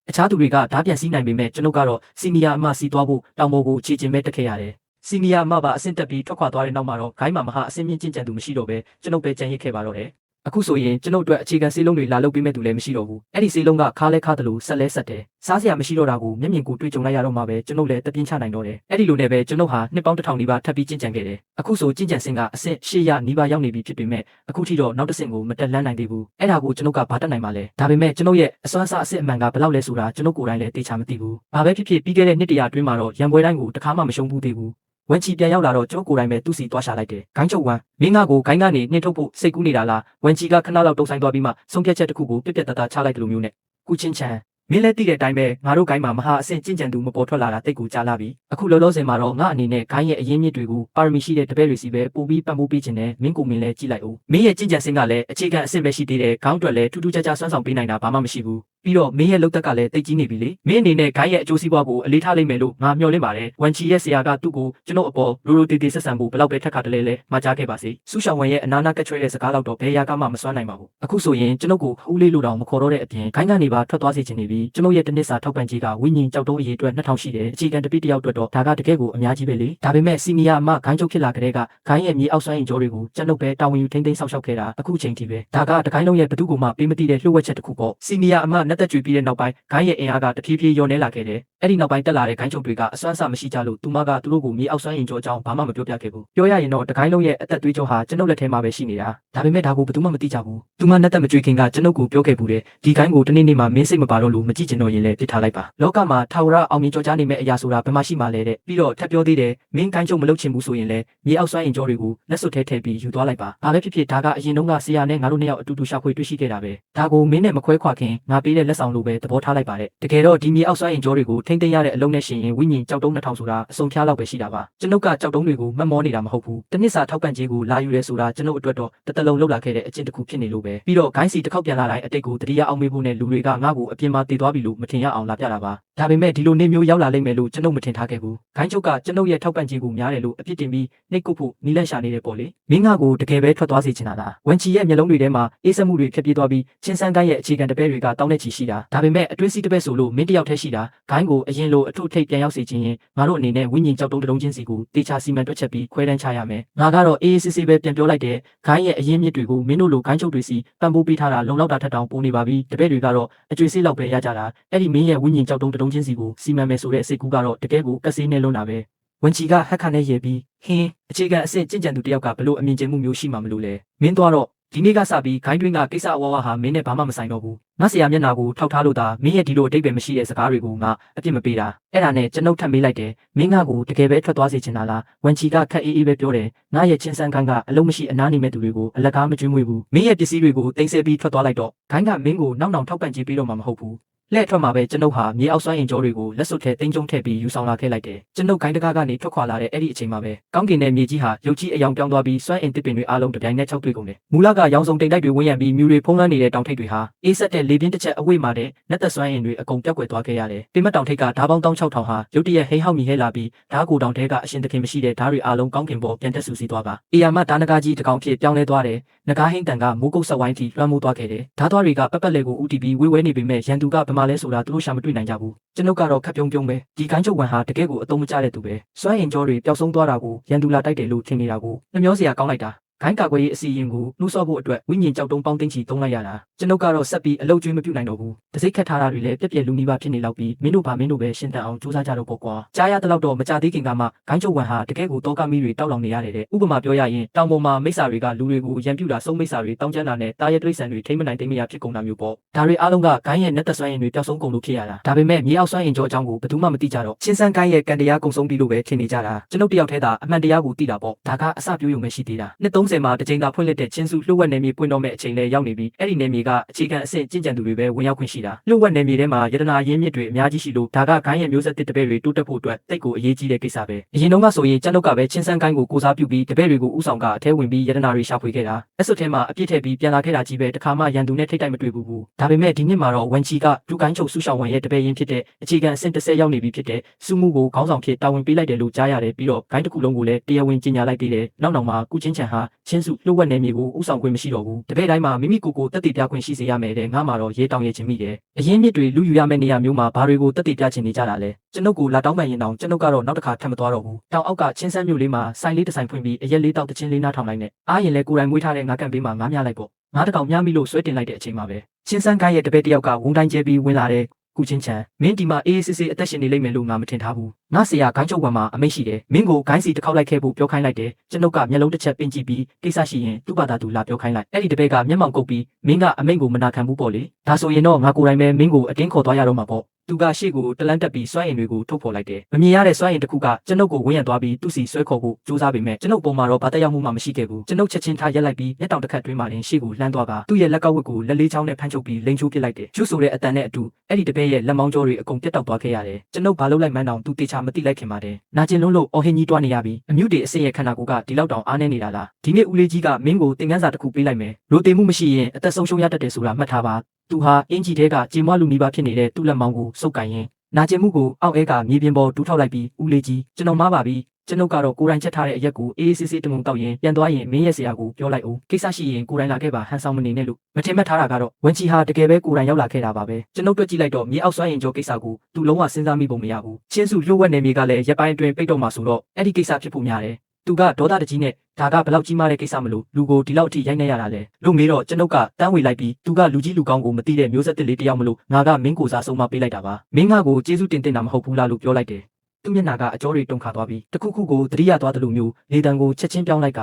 အခြားသူတွေကဓာတ်ပြန်စီးနိုင်ပေမဲ့ကျွန်ုပ်ကတော့စီနီယာအမစီသွားဖို့တောင်ပေါ်ကိုအခြေချင်းပဲတက်ခဲ့ရတယ်စီနီယာအမပါအဆင့်တက်ပြီးထွက်ခွာသွားတဲ့နောက်မှာတော့ဂိုင်းမှာမဟာအဆင့်မြင့်ကျင့်ကြံသူမရှိတော့ပဲကျွန်ုပ်ပဲကြံရစ်ခဲ့ပါတော့တယ်အခုဆိုရင်ကျွန်ုပ်အတွက်အခြေခံဆေးလုံးတွေလာလုပ်ပေးမဲ့သူလည်းမရှိတော့ဘူးအဲ့ဒီဆေးလုံးကခါလဲခါတယ်လို့ဆက်လဲဆက်တယ်စားစရာမရှိတော့တာကိုမျက်မြင်ကိုတွေ့ကြုံလိုက်ရတော့မှပဲကျွန်ုပ်လည်းတပြင်းချနိုင်တော့တယ်အဲ့ဒီလိုနဲ့ပဲကျွန်ုပ်ဟာနှစ်ပေါင်း1000နီးပါးထပ်ပြီးကျင့်ကြံခဲ့တယ်အခုဆိုကျင့်ကြံစင်ကအဆင့်800နီးပါးရောက်နေပြီဖြစ်ပေမဲ့အခုထိတော့နောက်တစ်ဆင့်ကိုမတက်လန်းနိုင်သေးဘူးအဲ့ဒါကိုကျွန်ုပ်ကဘာတက်နိုင်မှာလဲဒါပေမဲ့ကျွန်ုပ်ရဲ့အစွမ်းစားအဆင့်အမှန်ကဘယ်လောက်လဲဆိုတာကျွန်ုပ်ကိုယ်တိုင်လည်းသိချာမသိဘူးဘာပဲဖြစ်ဖြစ်ပြီးခဲ့တဲ့နှစ်တရာအတွင်းမှာတော့ရံပွဲတိုင်းကိုတစ်ခါမှမရှုံးဘူးသေးဘူးဝန်ချီပြန်ရောက်လာတော့ကျွန်တော်ကိုယ်တိုင်ပဲသူ့စီသွားရှာလိုက်တယ်။ဂိုင်းချုပ်ဝမ်းမင်းငါကိုဂိုင်းကနေနှင်ထုတ်ဖို့စိတ်ကူးနေတာလား။ဝန်ချီကခဏလောက်တုံဆိုင်သွားပြီးမှဆုံးဖြတ်ချက်တစ်ခုကိုပြက်ပြက်တသားချလိုက်တယ်လို့မျိုးနဲ့ကုချင်းချန်မင်းလည်းသိတဲ့အတိုင်းပဲငါတို့ဂိုင်းမှာမဟာအဆင့်ကျင့်ကြံသူမပေါ်ထွက်လာတာတိတ်ကိုကြားလာပြီ။အခုလောလောဆယ်မှာတော့ငါအနေနဲ့ဂိုင်းရဲ့အရင်းမြစ်တွေကိုပါရမီရှိတဲ့တပည့်တွေစီပဲပို့ပြီးပံ့ပိုးပေးခြင်းနဲ့မင်းကိုမင်းလည်းကြည့်လိုက်အောင်။မင်းရဲ့ကျင့်ကြံစင်ကလည်းအခြေခံအဆင့်ပဲရှိသေးတယ်။ခေါင်းအတွက်လည်းထူးထူးခြားခြားစွမ်းဆောင်ပေးနိုင်တာဘာမှမရှိဘူး။ပြီးတော့မင်းရဲ့လုပ်သက်ကလည်းတိတ်ကြီးနေပြီလေမင်းအနေနဲ့ဂိုင်းရဲ့အကျိုးစီးပွားကိုအလေးထားလိမ့်မယ်လို့ငါမျှော်လင့်ပါတယ်ဝန်ချီရဲ့ဆရာကသူ့ကိုကျွန်တော်အပေါ်ရိုရိုတေတေဆက်ဆံဖို့ဘယ်လောက်ပဲထက်ခါတလဲလဲမှာကြားခဲ့ပါစေဆူရှောင်းဝမ်ရဲ့အနာနာကက်ချွဲတဲ့စကားလောက်တော့ဘယ်ရာကမှမစွမ်းနိုင်ပါဘူးအခုဆိုရင်ကျွန်တော်ကိုဟိုးလေးလို့တောင်မခေါ်တော့တဲ့အပြင်ဂိုင်းကနေပါထွက်သွားစေချင်နေပြီကျွန်တော်ရဲ့တနစ်စာထောက်ပံ့ကြီးကဝိညာဉ်ကြောက်တုံးအရေးအတွက်2000ရှိတယ်အခြေခံတပိတယောက်အတွက်တော့ဒါကတကယ်ကိုအများကြီးပဲလေဒါပေမဲ့စီနီယာအမဂိုင်းချုပ်ဖြစ်လာကြတဲ့ကဂိုင်းရဲ့မြေအောက်စွမ်းရင်ကြောတွေကိုကျွန်တော်ပဲတာဝန်ယူထိန်းသိမ်းဆောက်ရှောက်ခဲ့တာအခုချိန်ထိပဲဒါကတကိုင်းလုံးရဲ့ဘသူကိုမှပေးမသိတဲ့လှုပ်ဝက်ချက်တစ်ခုပေါ့စီနီယာအမနဲ့တက်ကြွပြီးတဲ့နောက်ပိုင်းဂိုင်းရဲ့အင်အားကတဖြည်းဖြည်းလျော့နေလာခဲ့တယ်။အဲ့ဒီနောက်ပိုင်းတက်လာတဲ့ဂိုင်းချုပ်တွေကအစွမ်းအစမရှိကြလို့သူမကသူတို့ကိုမြေအောက်စွမ်းရင်ကြောအကြောင်းဘာမှမပြောပြခဲ့ဘူး။ပြောရရင်တော့တကိုင်းလုံးရဲ့အသက်သွေးကြောဟာကျွန်ုပ်လက်ထဲမှာပဲရှိနေတာ။ဒါပေမဲ့ဒါကိုဘယ်သူမှမသိကြဘူး။သူမနဲ့တက်မကြွခင်ကကျွန်ုပ်ကိုပြောခဲ့ဘူးတဲ့။ဒီဂိုင်းကိုတနေ့နေ့မှမင်းစိတ်မပါတော့လို့မကြည့်ချင်တော့ရင်လည်းပြစ်ထားလိုက်ပါ။လောကမှာထာဝရအောင်မြင်ကြောကြားနေမဲ့အရာဆိုတာဘယ်မှရှိမှလဲတဲ့။ပြီးတော့ထပ်ပြောသေးတယ်မင်းဂိုင်းချုပ်မလုပ်ချင်ဘူးဆိုရင်လည်းမြေအောက်စွမ်းရင်ကြောတွေကိုလက်စွပ်ထဲထည့်ပြီးယူသွားလိုက်ပါ။ဘာပဲဖြစ်ဖြစ်ဒါကအရင်တုန်းကဆရာနဲ့ငါတို့နှစ်ယောက်အတူတူရှာဖွေတွေ့ရှိခဲ့တာပဲ။ဒါကိုမင်းနဲ့မခွဲခွာခင်ငါပေးတဲ့လက်ဆောင်လိုပဲသဘောထားလိုက်ပါတဲ့။တကယ်တော့ဒီမြေအောက်စွမ်းရင်ကြောတွေကိုထိမ့်သိမ်းရတဲ့အလုံးနဲ့ရှင်ရင်ဝိညာဉ်ကြောက်တုံး2000ဆိုတာအစုံဖြားလောက်ပဲရှိတာပါကျွန်ုပ်ကကြောက်တုံးတွေကိုမတ်မောနေတာမဟုတ်ဘူးတနစ်စာထောက်ပံ့ခြင်းကိုလာယူရဲဆိုတာကျွန်ုပ်အတွက်တော့တစ်တလုံးလောက်လာခဲ့တဲ့အကျင့်တစ်ခုဖြစ်နေလို့ပဲပြီးတော့ဂိုင်းစီတစ်ခေါက်ပြန်လာတိုင်းအတိတ်ကိုတတိယအောင်မေးဖို့နဲ့လူတွေကငါ့ကိုအပြင်မှာတည်သွားပြီလို့မထင်ရအောင်လာပြတာပါဒါပေမဲ့ဒီလိုနေမျိုးရောက်လာလိမ့်မယ်လို့ကျွန်ုပ်မထင်ထားခဲ့ဘူးဂိုင်းချုပ်ကကျွန်ုပ်ရဲ့ထောက်ပံ့ခြင်းကိုများတယ်လို့အပြစ်တင်ပြီးနှိတ်ကုတ်ဖို့နီးလန့်ရှာနေတယ်ပေါ့လေမင်းငါကိုတကယ်ပဲထွက်သွားစေချင်တာလားဝန်ချီရဲ့မျက်လုံးတွေထဲမှာအေးစက်မှုတွေဖြစ်ပြေးသွားပြီးချင်းစန်းကိုင်းရဲ့အခြေခံတပည့်တွေကတောင်းတဲ့ချီရှိတာဒါပေမဲ့အတွင်းစီတပည့်ဆိုလို့မင်းတယောက်တည်းရှိတာဂိုင်းကိုအရင်လိုအထုထိပ်ပြန်ရောက်စေခြင်းရင်ငါတို့အနေနဲ့ဝိညာဉ်ကြောက်တုံးတုံးချင်းစီကိုတေချာစီမံတွက်ချက်ပြီးခွဲတန်းချရမယ်ငါကတော့အေးအေးဆေးဆေးပဲပြန်ပြောလိုက်တယ်ဂိုင်းရဲ့အရင်မြစ်တွေကိုမင်းတို့လိုဂိုင်းချုပ်တွေစီပံ့ပိုးပေးထားတာလုံလောက်တာထက်တောင်ပိုနေပါပြီတပည့်တွေကတော့အကျွေးစေးလောက်ပဲရကြတာအဲ့ဒီမင်းရဲ့ဝိညာဉ်ကြောက်တုံးတုံးချင်းစီကိုစီမံမယ်ဆိုတဲ့စိတ်ကူးကတော့တကယ်ကိုကက်ဆေးနဲ့လွန်းတာပဲဝန်ချီကဟက်ခါနဲ့ရေပြီးဟင်းအခြေခံအဆင့်ကျင့်ကြံသူတယောက်ကဘလို့အမြင်ကျမှုမျိုးရှိမှမလို့လဲမင်းသွားတော့ဒီနေ့ကစပြီးဂိုင်းတွင်းကကိစ္စအဝဝဟာမင်းနဲ့ဘာမှမဆိုင်တော့ဘူးငါဆရာမျက်နှာကိုထောက်ထားလို့သာမင်းရဲ့ဒီလိုအတိတ်ပဲမရှိတဲ့စကားတွေကိုငါအပြစ်မပေးတာအဲ့ဒါနဲ့ကျွန်ုပ်ထပ်မေးလိုက်တယ်မင်းငါကိုတကယ်ပဲထွက်သွားစေချင်တာလားဝန်ချီကခက်အေးအေးပဲပြောတယ်ငါရဲ့ချင်းစန်းခိုင်းကအလုံးမရှိအနားနေမဲ့သူတွေကိုအလက်ကားမကျွေးမွေးဘူးမင်းရဲ့ပစ္စည်းတွေကိုတင်ဆက်ပြီးထွက်သွားလိုက်တော့ဂိုင်းကမင်းကိုနောက်ထောက်ပံ့ကြေးပေးတော့မှမဟုတ်ဘူး လက်ထွက်မှာပဲကျွန်ုပ်ဟာမြေအောက်စွမ်းအင်ကြောတွေကိုလက်စွပ်ထဲတင်းကျုံထည့်ပြီးယူဆောင်လာခဲ့လိုက်တယ်ကျွန်ုပ်ဂိုင်းတကားကနေထွက်ခွာလာတဲ့အဲ့ဒီအချိန်မှာပဲကောင်းကင်နဲ့မြေကြီးဟာရုပ်ကြီးအယောင်ပြောင်းသွားပြီးစွမ်းအင်တစ်ပင်တွေအားလုံးတပြိုင်နက်ခြောက်တွေ့ကုန်တယ်မူလကရောင်စုံတိမ်တိုက်တွေဝန်းရံပြီးမြူတွေဖုံးလွှမ်းနေတဲ့တောင်ထိပ်တွေဟာအေးဆက်တဲ့လေပြင်းတစ်ချက်အဝိမှာတဲ့နက်သက်စွမ်းအင်တွေအကုန်ပြတ်ကွယ်သွားခဲ့ရတယ်ပင်မတောင်ထိပ်ကဓာပေါင်း16000ဟာရုတ်တရက်ဟိဟောက်မိဟဲလာပြီးဓာကိုတောင်ထဲကအရှင်သခင်မရှိတဲ့ဓာတွေအားလုံးကောင်းကင်ပေါ်ပြန်တက်ဆူစီသွားပါအေယာမဓာနဂါကြီးတကောင်ဖြစ်ပြောင်းလဲသွားတယ်နဂါဟိန်တန်ကမိုးကုတ်ဆက်ဝိုင်းထိလွှမ်းမိုးသွားခဲ့တယ်ဓာသွားတွေကပက်ပက်လေကိုဥတီပြီးဝေးဝဲနေပေမဲ့ရန်သူကဗမာလဲဆိုတာသူတို့ရှာမတွေ့နိုင်ကြဘူးကျွန်ုပ်ကတော့ခက်ပြုံးပြုံးပဲဒီကိုင်းချုပ်ဝန်ဟာတကယ်ကိုအသုံးမကျတဲ့သူပဲစွမ်းအင်ကြောတွေပျောက်ဆုံးသွားတာကိုရန်သူလာတိုက်တယ်လို့ထင်နေတာကိုနှမျောစရာကောင်းလိုက်တာဂိုင်းကာကွယ်ရေးအစီအရင်ကိုနှိုးဆော့ဖို့အတွက်ဝိညာဉ်ကြောက်တုံးပေါင်းသိန်းချီသုံးလိုက်ရတာကျွန်ုပ်ကတော့ဆက်ပြီးအလုပ်ကျွေးမပြုတ်နိုင်တော့ဘူးတစိမ့်ခတ်ထားတာတွေလည်းပြက်ပြက်လူနီးပါဖြစ်နေလောက်ပြီးမင်းတို့ပဲရှင်းတန်အောင်စူးစမ်းကြတော့ပေါ့ကွာကြားရတဲ့လောက်တော့မကြသေးခင်ကမှဂိုင်းချုပ်ဝန်ဟာတကယ်ကိုတောကမီတွေတောက်လောင်နေရတယ်တဲ့ဥပမာပြောရရင်တောင်ပေါ်မှာမိစ္ဆာတွေကလူတွေကိုရန်ပြူတာစုံမိစ္ဆာတွေတောင်းကျမ်းတာနဲ့တာရဲတိရစ္ဆာန်တွေထိမ့်မနိုင်သိမရဖြစ်ကုန်တာမျိုးပေါ့ဒါတွေအားလုံးကဂိုင်းရဲ့နက်သက်စွမ်းအင်တွေပျောက်ဆုံးကုန်လို့ဖြစ်ရတာဒါပေမဲ့မြေအောက်စွမ်းအင်ကြောအကြောင်းကိုဘယ်သူမှမသိကြတော့ချင်းစန်းဂိုင်းရဲ့ကံတရားကုန်ဆုံးပြီလို့ပဲထင်နေကြတာကျွန်ုပ်တယောက်တည်းသာအမှန်တရားကိုသိတာပေါ့ဒါကအစပြိုးရုံပဲရှိသေးတာနှစ်30မှာတစ်ချိန်သာဖွင့်လှစ်တဲ့ချင်းစုလှုပ်ဝက်နယ်မြေပွင့်တော့မဲ့အချိန်လည်းရောက်နေပြီးအဲ့ဒီနယ်မြေကအခြေခံအဆင့်ကျင့်ကြံသူတွေပဲဝင်ရောက်ခွင့်ရှိတာလှုပ်ဝက်နယ်မြေထဲမှာယတနာရင်းမြစ်တွေအများကြီးရှိလို့ဒါကဂိုင်းရဲ့မျိုးဆက်တစ်တပည့်တွေတိုးတက်ဖို့အတွက်တိတ်ကိုအရေးကြီးတဲ့ကိစ္စပဲအရင်တုန်းကဆိုရင်ကျွန်ုပ်ကပဲချင်းစန်းဂိုင်းကိုကိုစားပြုပြီးတပည့်တွေကိုဥဆောင်ကအထဲဝင်ပြီးယတနာတွေရှာဖွေခဲ့တာအဲ့ဆိုထဲမှာအပြစ်ထည့်ပြီးပြန်လာခဲ့တာကြီးပဲတခါမှရန်သူနဲ့ထိတ်တိုက်မတွေ့ဘူးဒါပေမဲ့ဒီနှစ်မှာတော့ဝန်ချီကဒူကိုင်းချုပ်ဆူရှောင်းဝန်ရဲ့တပည့်ရင်းဖြစ်တဲ့အခြေခံအဆင့်30ရောက်နေပြီဖြစ်တဲ့စုမှုကိုခေါင်းဆောင်ဖြစ်တာဝန်ပေးလိုက်တယ်လို့ကြားရတယ်ပြီးတော့ဂိုင်းတစ်ခုလုံးကိုလည်းတရားဝင်ကြီးညာလိုက်သေးတယ်နောက်မှာကုချင်းချန်ဟာချင်းစုလှုပ်ဝက်နယ်မြေကိုဥဆောင်ခွင့်မရှိတော့ဘူးတပည့်တိုင်းမှာမိမိကိုယ်ကိုတက်တည်ပြခွင့်ရှိစေရမယ်တဲ့ငါမှာတော့ရေးတောင်းရခြင်းမိတယ်အရင်မြစ်တွေလူယူရမယ့်နေရာမျိုးမှာဘာတွေကိုတက်တည်ပြချင်နေကြတာလဲကျွန်ုပ်ကိုလာတောင်းပန်ရင်တောင်ကျွန်ုပ်ကတော့နောက်တစ်ခါထပ်မသွားတော့ဘူးတောင်အောက်ကချင်းစန်းမြို့လေးမှာဆိုင်လေးတစ်ဆိုင်ဖွင့်ပြီးအရက်လေးတောက်တချင်းလေးနားထောင်လိုက်နဲ့အားရင်လဲကိုယ်တိုင်မွေးထားတဲ့ငါးကန်ပေးမှာငါးမြလိုက်ပေါ့ငါးတကောင်မြမိလို့ဆွဲတင်လိုက်တဲ့အချိန်မှာပဲချင်းစန်းကိုင်းရဲ့တပည့်တယောက်ကဝုန်းတိုင်းကျဲပြီးဝင်လာတဲ့ကုချင်းချန်မင်းဒီမှာအေးအေးဆေးဆေးအသက်ရှင်နေလိမ့်မယ်လို့ငါမထင်ထားဘူးငါဆရာဂိုင်းချုပ်ဝမ်မှာအမိတ်ရှိတယ်မင်းကိုဂိုင်းစီတစ်ခေါက်လိုက်ခဲ့ဖို့ပြောခိုင်းလိုက်တယ်ကျွန်ုပ်ကမျက်လုံးတစ်ချက်ပင်ကြည့်ပြီးကိစ္စရှိရင်သူ့ဘာသာသူလာပြောခိုင်းလိုက်အဲ့ဒီတပည့်ကမျက်မှောင်ကုပ်ပြီးမင်းကအမိန့်ကိုမနာခံဘူးပေါ့လေဒါဆိုရင်တော့ငါကိုယ်တိုင်ပဲမင်းကိုအတင်းခေါ်သွားရတော့မှာပေါ့သူကရှေ့ကိုတလန်းတက်ပြီးစွမ်းအင်တွေကိုထုတ်ဖော်လိုက်တယ်မမြင်ရတဲ့စွမ်းအင်တစ်ခုကကျွန်ုပ်ကိုဝန်းရံသွားပြီးသူ့စီဆွဲခေါ်ဖို့ကြိုးစားပေမဲ့ကျွန်ုပ်ပုံမှာတော့ဘာတက်ရောက်မှုမှမရှိခဲ့ဘူးကျွန်ုပ်ချက်ချင်းထားရက်လိုက်ပြီးလက်တောင်တစ်ခတ်တွင်းမှရင်ရှေ့ကိုလှမ်းသွားကသူ့ရဲ့လက်ကဝတ်ကိုလက်လေးချောင်းနဲ့ဖမ်းချုပ်ပြီးလိန်ချိုးပစ်လိုက်တယ်ချွတ်ဆိုတဲ့အတန်နဲ့အတူအဲ့ဒီတပည့်ရဲ့လက်မောင်းကြောတွေအကုန်ပြတ်တောက်သွားခဲ့ရတယ်ကျွန်ုပ်ဘာလုပ်လိုက်မှန်းတောင်သူတေချာမသိလိုက်ခင်ပါတယ်နာကျင်လုံးလို့အော်ဟင်းကြီးတွားနေရပြီးအမြုပ်တွေအစင်ရဲ့ခန္ဓာကိုယ်ကဒီလောက်တောင်အားနေနေတာလားဒီနေ့ဦးလေးကြီးကမင်းကိုသင်ခန်းစာတစ်ခုပေးလိုက်မယ်လိုတေမှုမရှိရင်အသက်ဆုံးရှုံးရတတ်တယ်ဆိုတာမှတ်ထားပါသူဟာအင်ဂျီတဲကကြေမွားလူနီးပါးဖြစ်နေတဲ့သူ့လက်မောင်းကိုစုပ်ကန်ရင်နာကျင်မှုကိုအောက်အဲကမြေပြင်ပေါ်တူးထောက်လိုက်ပြီးဦးလေးကြီးကျွန်တော်မားပါပြီကျွန်ုပ်ကတော့ကိုယ်တိုင်ချက်ထားတဲ့အရက်ကိုအေးအေးဆေးဆေးတမုံတောက်ရင်ပြန်သွားရင်မင်းရဲ့ဆရာကိုပြောလိုက်အောင်ကိစ္စရှိရင်ကိုယ်တိုင်လာခဲ့ပါဟန်ဆောင်မနေနဲ့လို့မထင်မှတ်ထားတာကတော့ဝန်ချီဟာတကယ်ပဲကိုယ်တိုင်ရောက်လာခဲ့တာပါပဲကျွန်ုပ်တွေ့ကြည့်လိုက်တော့မြေအောက်စွမ်းရင်ကြောကိစ္စကိုသူလုံးဝစဉ်းစားမိပုံမရဘူးချင်းစုလှုပ်ဝက်နေမြေကလည်းရက်ပိုင်းအတွင်းပိတ်တော့မှဆိုတော့အဲ့ဒီကိစ္စဖြစ်ဖို့များတယ်သူကဒေါသတကြီးနဲ့ဒါကဘလောက်ကြီးမားတဲ့ကိစ္စမလို့လူကိုဒီလောက်အထိရိုက်နေရတာလဲလို့မေးတော့ကျွန်ုပ်ကတန်းဝေလိုက်ပြီးသူကလူကြီးလူကောင်းကိုမသိတဲ့မျိုးဆက်တစ်လေးတယောက်မလို့ငါကမင်းကိုစားဆုံးမပေးလိုက်တာပါမင်းငါကိုကျေးဇူးတင်တာမဟုတ်ဘူးလားလို့ပြောလိုက်တယ်သူ့မျက်နှာကအကြောတွေတုန်ခါသွားပြီးတခုခုကိုသတိရသွားတယ်လို့မျိုးလေတံကိုချက်ချင်းပြောင်းလိုက်က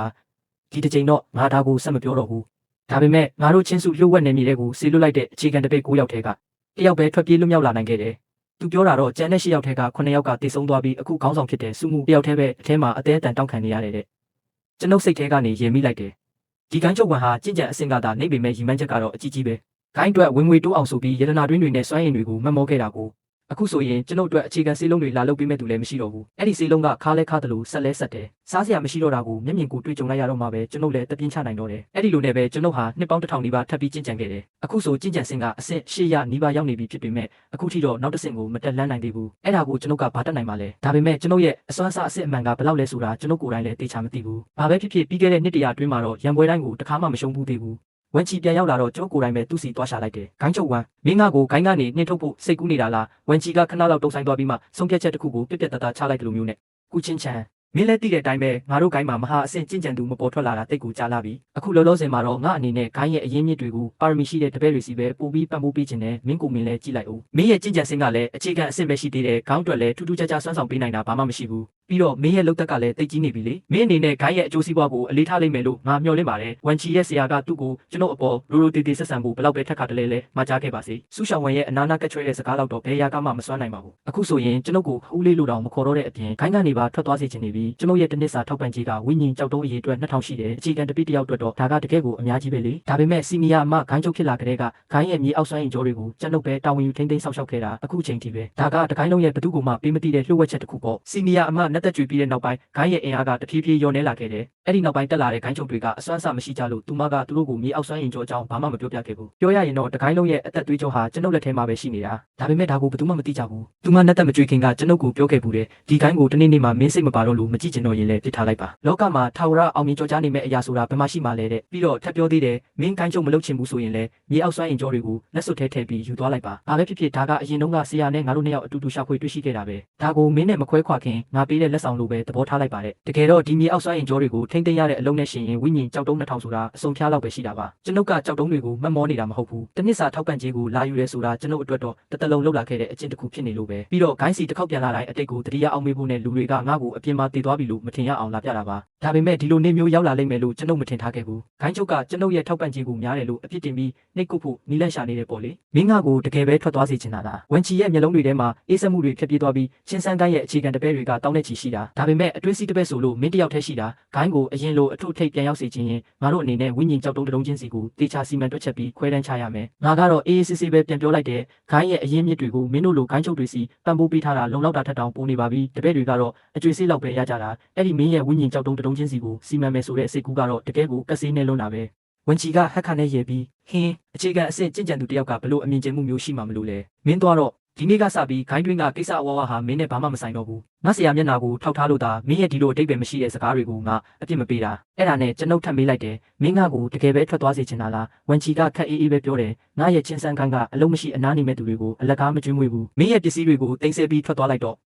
ဒီတစ်ချိန်တော့ငါဒါကိုဆက်မပြောတော့ဘူးဒါပေမဲ့ငါတို့ချင်းစုလှုပ်ဝက်နေမြေတွေကိုဆေးလွတ်လိုက်တဲ့အခြေခံတပိတ်9ယောက်ထဲက1ယောက်ပဲထွက်ပြေးလွတ်မြောက်လာနိုင်ခဲ့တယ်သူပြောတာတော့ကျန်တဲ့10ယောက်ထဲက9ယောက်ကတည်ဆုံသွားပြီးအခုခေါင်းဆောင်ဖြစ်တဲ့စုမှု1ယောက်ထဲပဲအထဲမှာအသေးအတန်တောင်းခံနေရတယ်တဲ့ကျွန်ုပ်စိတ်ထဲကနေရင်မိလိုက်တယ်ဒီကိုင်းချုပ်ဝန်ဟာကြင်ကြံအဆင့်ကသာနေပေမဲ့ရီမန်းချက်ကတော့အကြီးကြီးပဲကိုင်းအတွက်ဝင်ငွေတိုးအောင်ဆိုပြီးရတနာတွင်းတွေနဲ့စွမ်းအင်တွေကိုမမောခဲ့တာကိုအခုဆိုရင်ကျွန်ုပ်အတွက်အခြေခံစေးလုံးတွေလာလုပ်ပေးမဲ့သူလည်းမရှိတော့ဘူးအဲ့ဒီစေးလုံးကခါလဲခါတယ်လို့ဆက်လဲဆက်တယ်စားစရာမရှိတော့တာကိုမျက်မြင်ကိုတွေ့ကြုံလိုက်ရတော့မှပဲကျွန်ုပ်လည်းတပြင်းချနိုင်တော့တယ်အဲ့ဒီလိုနဲ့ပဲကျွန်ုပ်ဟာနှစ်ပေါင်း1000နီးပါးထပ်ပြီးကျင့်ကြံခဲ့တယ်အခုဆိုကျင့်ကြံစင်ကအဆင့်800နီးပါးရောက်နေပြီဖြစ်ပေမဲ့အခုထိတော့နောက်တစ်ဆင့်ကိုမတက်လန်းနိုင်သေးဘူးအဲ့ဒါကိုကျွန်ုပ်ကဘာတက်နိုင်မှာလဲဒါပေမဲ့ကျွန်ုပ်ရဲ့အစွမ်းစားအဆင့်အမှန်ကဘယ်လောက်လဲဆိုတာကျွန်ုပ်ကိုယ်တိုင်လည်းသိချာမသိဘူးဘာပဲဖြစ်ဖြစ်ပြီးခဲ့တဲ့နှစ်တရာအတွင်းမှာတော့ရန်ပွဲတိုင်းကိုတစ်ခါမှမရှုံးဘူးသေးဘူးဝန်ချီပြန်ရောက်လာတော့ကျွန်ုပ်ကိုယ်တိုင်ပဲသူ့စီသွားရှာလိုက်တယ်ဂိုင်းချုပ်ဝမ်မင်းငါကိုဂိုင်းကနေနှင်ထုတ်ဖို့စိတ်ကူးနေတာလားဝန်ချီကခဏလောက်တုံဆိုင်သွားပြီးမှဆုံးဖြတ်ချက်တစ်ခုကိုပြက်ပြက်တသားချလိုက်တယ်လို့မျိုးနဲ့ကုချင်းချန်မင်းလည်းသိတဲ့အတိုင်းပဲငါတို့ဂိုင်းမှာမဟာအဆင့်ကျင့်ကြံသူမပေါ်ထွက်လာတာတိတ်ကိုကြားလာပြီအခုလောလောဆယ်မှာတော့ငါအနေနဲ့ဂိုင်းရဲ့အရင်းမြစ်တွေကိုပါရမီရှိတဲ့တပည့်တွေစီပဲပို့ပြီးပံ့ပိုးပေးခြင်းနဲ့မင်းကိုမင်းလည်းကြည့်လိုက်အောင်မင်းရဲ့ကျင့်ကြံစင်ကလည်းအခြေခံအဆင့်ပဲရှိသေးတယ်ခေါင်းအတွက်လည်းထူးထူးခြားခြားစွမ်းဆောင်ပေးနိုင်တာဘာမှမရှိဘူး ပြီးတော့မင်းရဲ့လုပ်သက်ကလည်းတိတ်ကြီးနေပြီလေမင်းအနေနဲ့ဂိုင်းရဲ့အကျိုးစီးပွားကိုအလေးထားလိမ့်မယ်လို့ငါမျှော်လင့်ပါတယ်ဝန်ချီရဲ့ဆရာကသူ့ကိုကျွန်တော်အပေါ်ရိုရိုတေတေဆက်ဆံဖို့ဘယ်လောက်ပဲထက်ခါတလဲလဲမှာကြားခဲ့ပါစေဆူရှောင်းဝမ်ရဲ့အနာနာကက်ချွဲတဲ့စကားတော့ဘယ်ရာကမှမစွမ်းနိုင်ပါဘူးအခုဆိုရင်ကျွန်တော်ကိုဦးလေးလို့တောင်မခေါ်တော့တဲ့အပြင်ဂိုင်းကနေပါထွက်သွားစေချင်နေပြီကျွန်တော်ရဲ့တနစ်စာထောက်ပံ့ကြေးကဝိညာဉ်ကြောက်တုံးအရေးအတွက်2000ရှိတယ်အခြေခံတပိတယောက်အတွက်တော့ဒါကတကယ်ကိုအများကြီးပဲလေဒါပေမဲ့စီနီယာအမဂိုင်းချုပ်ဖြစ်လာကြတဲ့ကဂိုင်းရဲ့မြေအောက်ဆိုင်ကြောတွေကိုကျွန်တော်ပဲတာဝန်ယူထိန်းသိမ်းဆောက်ရှောက်ခဲ့တာအခုချိန်ထိပဲဒါကတကိုင်းလုံးရဲ့ဘသူ့ကိုမှပေးမသိတဲ့လှုပ်ဝက်ချက်တစ်ခုပေါ့စီနီယာအမနဲ့သက်ကြွပြီးတဲ့နောက်ပိုင်းဂိုင်းရဲ့အင်အားကတဖြည်းဖြည်းလျော့နေလာခဲ့တယ်အဲ့ဒီနောက်ပိုင်းတက်လာတဲ့ဂိုင်းချုပ်တွေကအစွမ်းအစမရှိကြလို့သူမကသူတို့ကိုမြေအောက်ဆိုင်ကြောအကြောင်းဘာမှမပြောပြခဲ့ဘူးပြောရရင်တော့တကိုင်းလုံးရဲ့အသက်သွေးကြောဟာကျွန်တော်လက်ထဲမှာပဲရှိနေတာဒါပေမဲ့ဒါကိုဘယ်သူမှမသိကြဘူးသူမနဲ့သက်မကြွေခင်ကကျွန်တော်ကိုပြောခဲ့ဘူးတဲ့ဒီဂိုင်းကိုတနေ့နေ့မှမင်းစိတ်မပါတော့လို့မကြည့်ချင်တော့ရင်လည်းပြစ်ထားလိုက်ပါလောကမှာထာဝရအောင်မြင်ကြောကြားနေမဲ့အရာဆိုတာဘယ်မှရှိမှလဲတဲ့ပြီးတော့ထပ်ပြောသေးတယ်မင်းဂိုင်းချုပ်မလုပ်ချင်ဘူးဆိုရင်လည်းမြေအောက်ဆိုင်ကြောတွေကိုလက်စွပ်ထဲထည့်ပြီးယူသွားလိုက်ပါဘာပဲဖြစ်ဖြစ်ဒါကအရင်တုန်းကဆရာနဲ့ငါတို့နှစ်ယောက်အတူတူရှာဖွေတွေ့ရှိခဲ့တာပဲဒါကိုမင်းနဲ့မခွဲခွာခင်ငါပေးတဲ့လက်ဆောင်လိုပဲသဘောထားလိုက်ပါတဲ့တကယ်တော့ဒီမြေအောက်ဆိုင်ကြောတွေကိုထိမ့်သိမ်းရတဲ့အလုံးနဲ့ရှင်ရင်ဝိညာဉ်ကြောက်တုံး2000ဆိုတာအစုံဖျားလောက်ပဲရှိတာပါကျွန်ုပ်ကကြောက်တုံးတွေကိုမှတ်မောနေတာမဟုတ်ဘူးတနစ်စာထောက်ပံ့ကြေးကိုလာယူရဲဆိုတာကျွန်ုပ်အတွက်တော့တသက်လုံးလောက်လာခဲ့တဲ့အကျင့်တစ်ခုဖြစ်နေလို့ပဲပြီးတော့ဂိုင်းစီတစ်ခေါက်ပြန်လာတိုင်းအတိတ်ကိုတတိယအောင်မေးဖို့နဲ့လူတွေကငါ့ကိုအပြင်မှာတည်သွားပြီလို့မထင်ရအောင်လာပြတာပါဒါပေမဲ့ဒီလိုနေမျိုးရောက်လာလိမ့်မယ်လို့ကျွန်ုပ်မထင်ထားခဲ့ဘူးဂိုင်းချုပ်ကကျွန်ုပ်ရဲ့ထောက်ပံ့ကြေးကိုများတယ်လို့အပြစ်တင်ပြီးနှိတ်ကုတ်ဖို့နီးလက်ရှာနေတယ်ပေါ့လေမင်းငါကိုတကယ်ပဲထွက်သွားစေချင်တာလားဝန်ချီရဲ့မျက်လုံးတွေထဲမှာအေးစက်မှုတွေဖြစ်ပြေးသွားပြီးချင်းစန်းကိုင်းရဲ့အခြေခံတပည့်တွေကတောင်းနေချီရှိတာဒါပေမဲ့အတွင်းစီးတပည့်ဆိုလို့မင်းတယောက်တည်းရှိတာဂိုင်းကိုအရင်လိုအထုထိပ်ပြန်ရောက်စေခြင်းရင်ငါတို့အနေနဲ့ဝိညာဉ်ကြောက်တုံးတုံးချင်းစီကိုတေချာစီမံတွက်ချက်ပြီးခွဲတန်းချရမယ်ငါကတော့အေးစစ်စစ်ပဲပြန်ပြောလိုက်တယ်ဂိုင်းရဲ့အရင်မြစ်တွေကိုမင်းတို့လိုဂိုင်းချုပ်တွေစီပံ့ပိုးပေးထားတာလုံလောက်တာထက်တောင်ပိုနေပါပြီတပည့်တွေကတော့အကျွေးစေးလောက်ပဲရကြတာအဲ့ဒီမင်းရဲ့ဝိညာဉ်ကြောက်တုံးတုံးချင်းစီကိုစီမံမယ်ဆိုတဲ့အစိတ်ကူးကတော့တကယ်ကိုကက်ဆေးနဲ့လွန်းတာပဲဝန်ချီကဟက်ခါနဲ့ရေပြီးဟင်းအခြေခံအဆင့်ကြင်ကြံသူတယောက်ကဘလို့အမြင်ကျမှုမျိုးရှိမှမလို့လဲမင်းသွားတော့ဒီနေ့ကစပြီးဂိုင်းတွင်းကကိစ္စအဝါဝါဟာမင်းနဲ့ဘာမှမဆိုင်တော့ဘူးငါဆရာမျက်နှာကိုထောက်ထားလို့သာမင်းရဲ့ဒီလိုအတိတ်ပဲမရှိတဲ့စကားတွေကိုငါအပြစ်မပေးတာအဲ့ဒါနဲ့ကျွန်ုပ်ထပ်မေးလိုက်တယ်မင်းငါကိုတကယ်ပဲထွက်သွားစေချင်တာလားဝန်ချီကခက်အေးအေးပဲပြောတယ်ငါရဲ့ချင်းစန်းခိုင်းကအလုံးမရှိအနားနေမဲ့သူတွေကိုအလက်ကားမကျွေးမွေးဘူးမင်းရဲ့ပစ္စည်းတွေကိုတင်ဆက်ပြီးထွက်သွားလိုက်တော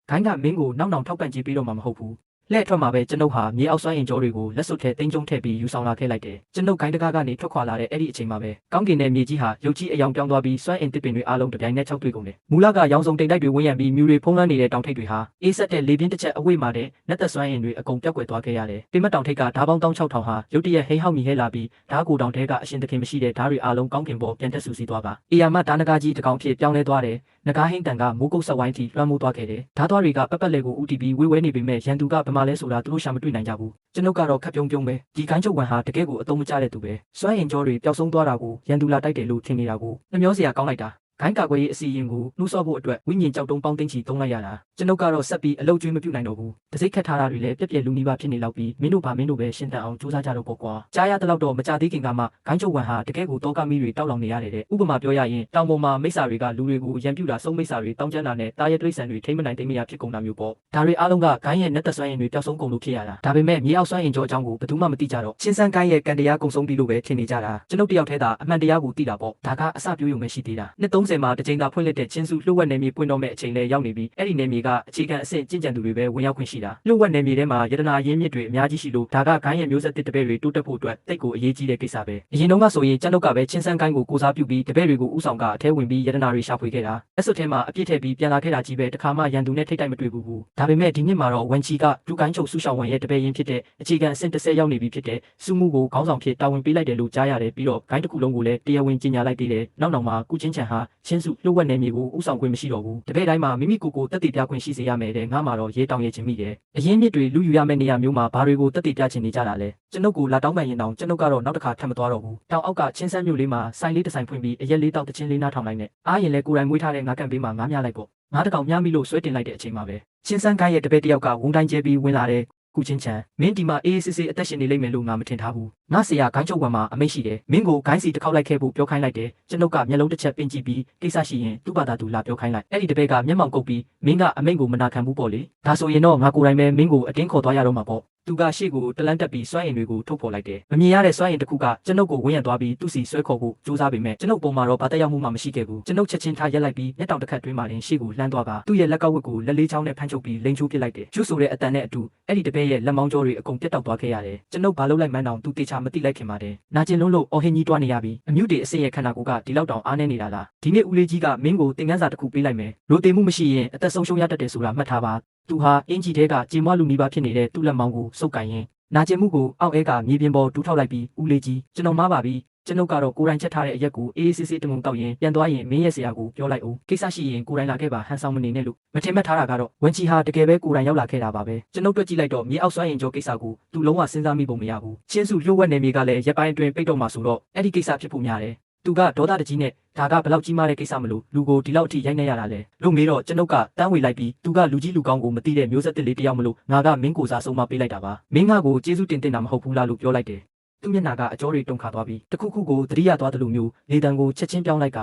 ့ဂိုင်းကမင်းကိုနောက်ထောက်ပံ့ကြေးပေးတော့မှာမဟုတ်ဘူးလက်ထွက်မှာပဲကျွန်ုပ်ဟာမြေအောက်ဆိုင်ရင်ကြောတွေကိုလက်စွပ်ထဲတင်းကျုံထည့်ပြီးယူဆောင်လာခဲ့လိုက်တယ်ကျွန်ုပ်ဂိုင်းတကားကနေထွက်ခွာလာတဲ့အဲ့ဒီအချိန်မှာပဲကောင်းကင်နဲ့မြေကြီးဟာရုပ်ကြီးအယောင်ပြောင်းသွားပြီးစွမ်းအင်တစ်ပင်တွေအားလုံးတပြိုင်နက်ခြောက်တွေ့ကုန်တယ်မူလကရောင်စုံတိမ်တိုက်တွေဝန်းရံပြီးမြူတွေဖုံးလွှမ်းနေတဲ့တောင်ထိပ်တွေဟာအေးဆက်တဲ့လေပြင်းတစ်ချက်အဝိမာတဲ့နက်သက်စွမ်းအင်တွေအကုန်ပျောက်ကွယ်သွားခဲ့ရတယ်ပင်မတောင်ထိပ်ကဓားပေါင်း16000ဟာရုတ်တရက်ဟိဟောက်မြည်ဟဲလာပြီးဓားကိုတောင်ထဲကအရှင်သခင်မရှိတဲ့ဓားတွေအားလုံးကောင်းကင်ပေါ်ပြန်တက်ဆူစီသွားပါအေယာမဓားနဂါကြီးတစ်ကောင်ဖြစ်ပြောင်းလဲသွားတယ်နဂါဟင်းတန်ကမိုးကုတ်ဆက်ဝိုင်းထိလွှမ်းမိုးသွားခဲ့တယ်ဓားသွားတွေကပက်ပက်လေကိုဥတီပြီးဝေးဝဲနေပေမဲ့ရန်သူကဗမာလဲဆိုတာသူတို့ရှာမတွေ့နိုင်ကြဘူးကျွန်ုပ်ကတော့ခက်ပြုံးပြုံးပဲဒီဂိုင်းချုပ်ဝန်ဟာတကယ်ကိုအသုံးမကျတဲ့သူပဲစွမ်းအင်ကြောတွေပျောက်ဆုံးသွားတာကိုရန်သူလာတိုက်တယ်လို့ထင်နေတာကိုနှမျောစရာကောင်းလိုက်တာဂိုင်းကာကွယ်ရေးအစီအရင်ကိုနှိုးဆော့ဖို့အတွက်ဝိညာဉ်ကြောက်တုံးပေါင်းသိန်းချီသုံးလိုက်ရတာကျွန်ုပ်ကတော့ဆက်ပြီးအလုပ်ကျွေးမပြုတ်နိုင်တော့ဘူးတစိတ်ခတ်ထားတာတွေလည်းပြက်ပြက်လူနီးပါးဖြစ်နေလောက်ပြီးမင်းတို့ပဲရှင်းတန်အောင်စူးစမ်းကြတော့ပေါ့ကွာကြားရတဲ့လောက်တော့မကြသေးခင်ကမှဂိုင်းချုပ်ဝန်ဟာတကယ်ကိုတောကမီတွေတောက်လောင်နေရတယ်တဲ့ဥပမာပြောရရင်တောင်ပေါ်မှာမိစ္ဆာတွေကလူတွေကိုရန်ပြူတာဆုံးမိစ္ဆာတွေတောင်းကျမ်းတာနဲ့တာရဲတိရစ္ဆာန်တွေထိမ့်မနိုင်သိမရဖြစ်ကုန်တာမျိုးပေါ့ဒါတွေအားလုံးကဂိုင်းရဲ့နက်သက်စွမ်းရင်တွေပျောက်ဆုံးကုန်လို့ဖြစ်ရတာဒါပေမဲ့မြေအောက်စွမ်းရင်ကြောအကြောင်းကိုဘယ်သူမှမသိကြတော့ရှင်းစန်းဂိုင်းရဲ့ကံတရားကုံဆုံးပြီလို့ပဲထင်နေကြတာကျွန်ုပ်တယောက်တည်းသာအမှန်တရားကိုသိတာပေါ့ဒါကအစပြိုးရုံပဲရှိသေးတာနှစ်30မှာတစ်ချိန်သာဖွင့်တဲ့ချင်းစုလှုပ်ဝက်နယ်မြေပွင့်တော့မဲ့အချိန်လဲရောက်နေပြီးအဲ့ဒီနယ်မြေကအခြေခံအဆင့်ကျင့်ကြံသူတွေပဲဝင်ရောက်ခွင့်ရှိတာလှုပ်ဝက်နယ်မြေထဲမှာရတနာရင်းမြစ်တွေအများကြီးရှိလို့ဒါကဂိုင်းရဲ့မျိုးဆက်တစ်တပည့်တွေတိုးတက်ဖို့အတွက်တိတ်ကိုအရေးကြီးတဲ့ကိစ္စပဲအရင်တုန်းကဆိုရင်ကျန်တော့ကပဲချင်းစန်းကိုင်းကိုစားပြုပြီးတပည့်တွေကိုဥဆောင်ကအထဲဝင်ပြီးရတနာတွေရှာဖွေခဲ့တာအဲ့ဆိုထဲမှာအပြစ်ထည့်ပြီးပြန်လာခဲ့တာကြီးပဲတခါမှရန်သူနဲ့ထိတ်တိုက်မတွေ့ဘူးဒါပေမဲ့ဒီနှစ်မှာတော့ဝန်ချီကဒူကိုင်းချုပ်ဆူရှောင်းဝန်ရဲ့တပည့်ရင်းဖြစ်တဲ့အခြေခံအဆင့်30ရောက်နေပြီဖြစ်တဲ့စုမှုကိုခေါင်းဆောင်ဖြစ်တာဝန်ပေးလိုက်တယ်လို့ကြားရတယ်ပြီးတော့ဂိုင်းတစ်ခုလုံးကိုလည်းတရားဝင်ကြီးညာလိုက်သေးတယ်နောက်မှာကုချင်းချန်ဟာချင်းစုလှုပ်ဝက်နယ်မြေကိုဥဆောင်ခွင့်မရှိတော့ဘူးတပည့်တိုင်းမှာမိမိကိုတက်တည်ပြခွင့်ရှိစေရမယ်တဲ့ငါမှာတော့ရေးတောင်းရခြင်းမိတယ်အရင်မြစ်တွေလူယူရမယ့်နေရာမျိုးမှာဘာတွေကိုတက်တည်ပြချင်နေကြတာလဲကျွန်ုပ်ကိုလာတောင်းပန်ရင်တောင်ကျွန်ုပ်ကတော့နောက်တစ်ခါထပ်မသွားတော့ဘူးတောင်အောက်ကချင်းစန်းမြို့လေးမှာဆိုင်လေးတစ်ဆိုင်ဖွင့်ပြီးအရက်လေးတောက်တချင်းလေးနားထောင်လိုက်နဲ့အားရင်လဲကိုယ်တိုင်မွေးထားတဲ့ငါးကန်ပေးမှာငါးမြလိုက်ပေါ့ငါးတကောင်မြမိလို့ဆွဲတင်လိုက်တဲ့အချိန်မှာပဲချင်းစန်းကိုင်းရဲ့တပည့်တယောက်ကဝုန်းတိုင်းကျဲပြီးဝင်လာတဲ့ကုချင်းချန်မင်းဒီမှာအေးစစ်စစ်အသက်ရှင်နေလိမ့်မယ်လို့ငါမထင်ထားဘူးငါဆရာဂိုင်းချုပ်ဝန်မှာအမိတ်ရှိတယ်မင်းကိုဂိုင်းစီတစ်ခေါက်လိုက်ခဲ့ဖို့ပြောခိုင်းလိုက်တယ်ကျွန်ုပ်ကမျက်လုံးတစ်ချက်ပင်ကြည့်ပြီးကိစ္စရှိရင်သူ့ဘာသာသူလာပြောခိုင်းလိုက်အဲ့ဒီတပည့်ကမျက်မှောင်ကုပ်ပြီးမင်းကအမိတ်ကိုမနာခံဘူးပေါ့လေဒါဆိုရင်တော့ငါကိုယ်တိုင်ပဲမင်းကိုအတင်းခေါ်သွားရတော့မှာပေါ့သူကရှေ့ကိုတလန့်တက်ပြီးစွမ်းအင်တွေကိုထုတ်ဖော်လိုက်တယ်မမြင်ရတဲ့စွမ်းအင်တစ်ခုကကျွန်ုပ်ကိုဝန်းရံသွားပြီးသူ့စီဆွဲခေါ်ဖို့ကြိုးစားပေမဲ့ကျွန်ုပ်ပုံမှာတော့ဘာတက်ရောက်မှုမှမရှိခဲ့ဘူးကျွန်ုပ်ချက်ချင်းထားရက်လိုက်ပြီးမျက်တောင်တစ်ခတ်တွင်းမှရင်ရှေ့ကိုလှမ်းသွားကသူ့ရဲ့လက်ကဝတ်ကိုလက်လေးချောင်းနဲ့ဖမ်းချုပ်ပြီးလိန်ချိုးပစ်လိုက်တယ်ကျူးဆိုတဲ့အတန်နဲ့အတူအဲ့ဒီတပည့်ရဲ့လက်မောင်းကြောတွေအကုန်ပြတ်တောက်သွားခဲ့ရတယ်ကျွန်ုပ်ဘာလို့လိုက်မှန်းတောင်သူတေချာမသိလိုက်ခင်ပါတယ်နာကျင်လုံးလို့အော်ဟင်းကြီးတွားနေရပြီးအမြုတေအစ်ရဲ့ခန္ဓာကိုယ်ကဒီလောက်တောင်အားနေနေတာလားဒီနေ့ဦးလေးကြီးကမင်းကိုသင်ခန်းစာတစ်ခုပေးလိုက်မယ်ရိုသေမှုမရှိရင်အသက်ဆုံးရှုံးရတတ်တယ်ဆိုတာမှတ်ထားပါ သူဟာအင်ဂျီတဲကကြေမွလူနီးပါးဖြစ်နေတဲ့သူ့လက်မောင်းကိုစုပ်ကိုင်ရင်းနာကျင်မှုကိုအောက်အဲကမြေပြင်ပေါ်တူးထောက်လိုက်ပြီးဦးလေးကြီးကျွန်တော်မှားပါပြီကျွန်ုပ်ကတော့ကိုယ်တိုင်ချက်ထားတဲ့အရက်ကိုအေးအေးဆေးဆေးတမုံတောက်ရင်ပြန်သွားရင်မင်းရဲ့ဆရာကိုပြောလိုက်အောင်ကိစ္စရှိရင်ကိုယ်တိုင်လာခဲ့ပါဟန်ဆောင်မနေနဲ့လို့မထင်မှတ်ထားတာကတော့ဝန်ချီဟာတကယ်ပဲကိုယ်တိုင်ရောက်လာခဲ့တာပါပဲကျွန်ုပ်တွေ့ကြည့်လိုက်တော့မြေအောက်ဆွမ်းရင်ကြောကိစ္စကိုသူလုံးဝစဉ်းစားမိပုံမရဘူးချင်းစုလျှို့ဝှက်နေမြေကလည်းရက်ပိုင်းအတွင်းပိတ်တော့မှဆိုတော့အဲ့ဒီကိစ္စဖြစ်ဖို့များတယ်သူကဒေါသတကြီးနဲ့ဒါကဘလောက်ကြီးမားတဲ့ကိစ္စမလို့လူကိုဒီလောက်အထိရိုက်နေရတာလေလို့မေးတော့ကျွန်ုပ်ကတန်းဝေလိုက်ပြီးသူကလူကြီးလူကောင်းကိုမသိတဲ့မျိုးဆက်တစ်လေးတယောက်မလို့ငါကမင်းကိုစားဆုံးမပေးလိုက်တာပါမင်းငါကိုကျေးဇူးတင်တာမဟုတ်ဘူးလားလို့ပြောလိုက်တယ်သူမျက်နှာကအကြောတွေတုန်ခါသွားပြီးတခုခုကိုသတိရသွားတယ်လို့မျိုးလေတံကိုချက်ချင်းပြောင်းလိုက်က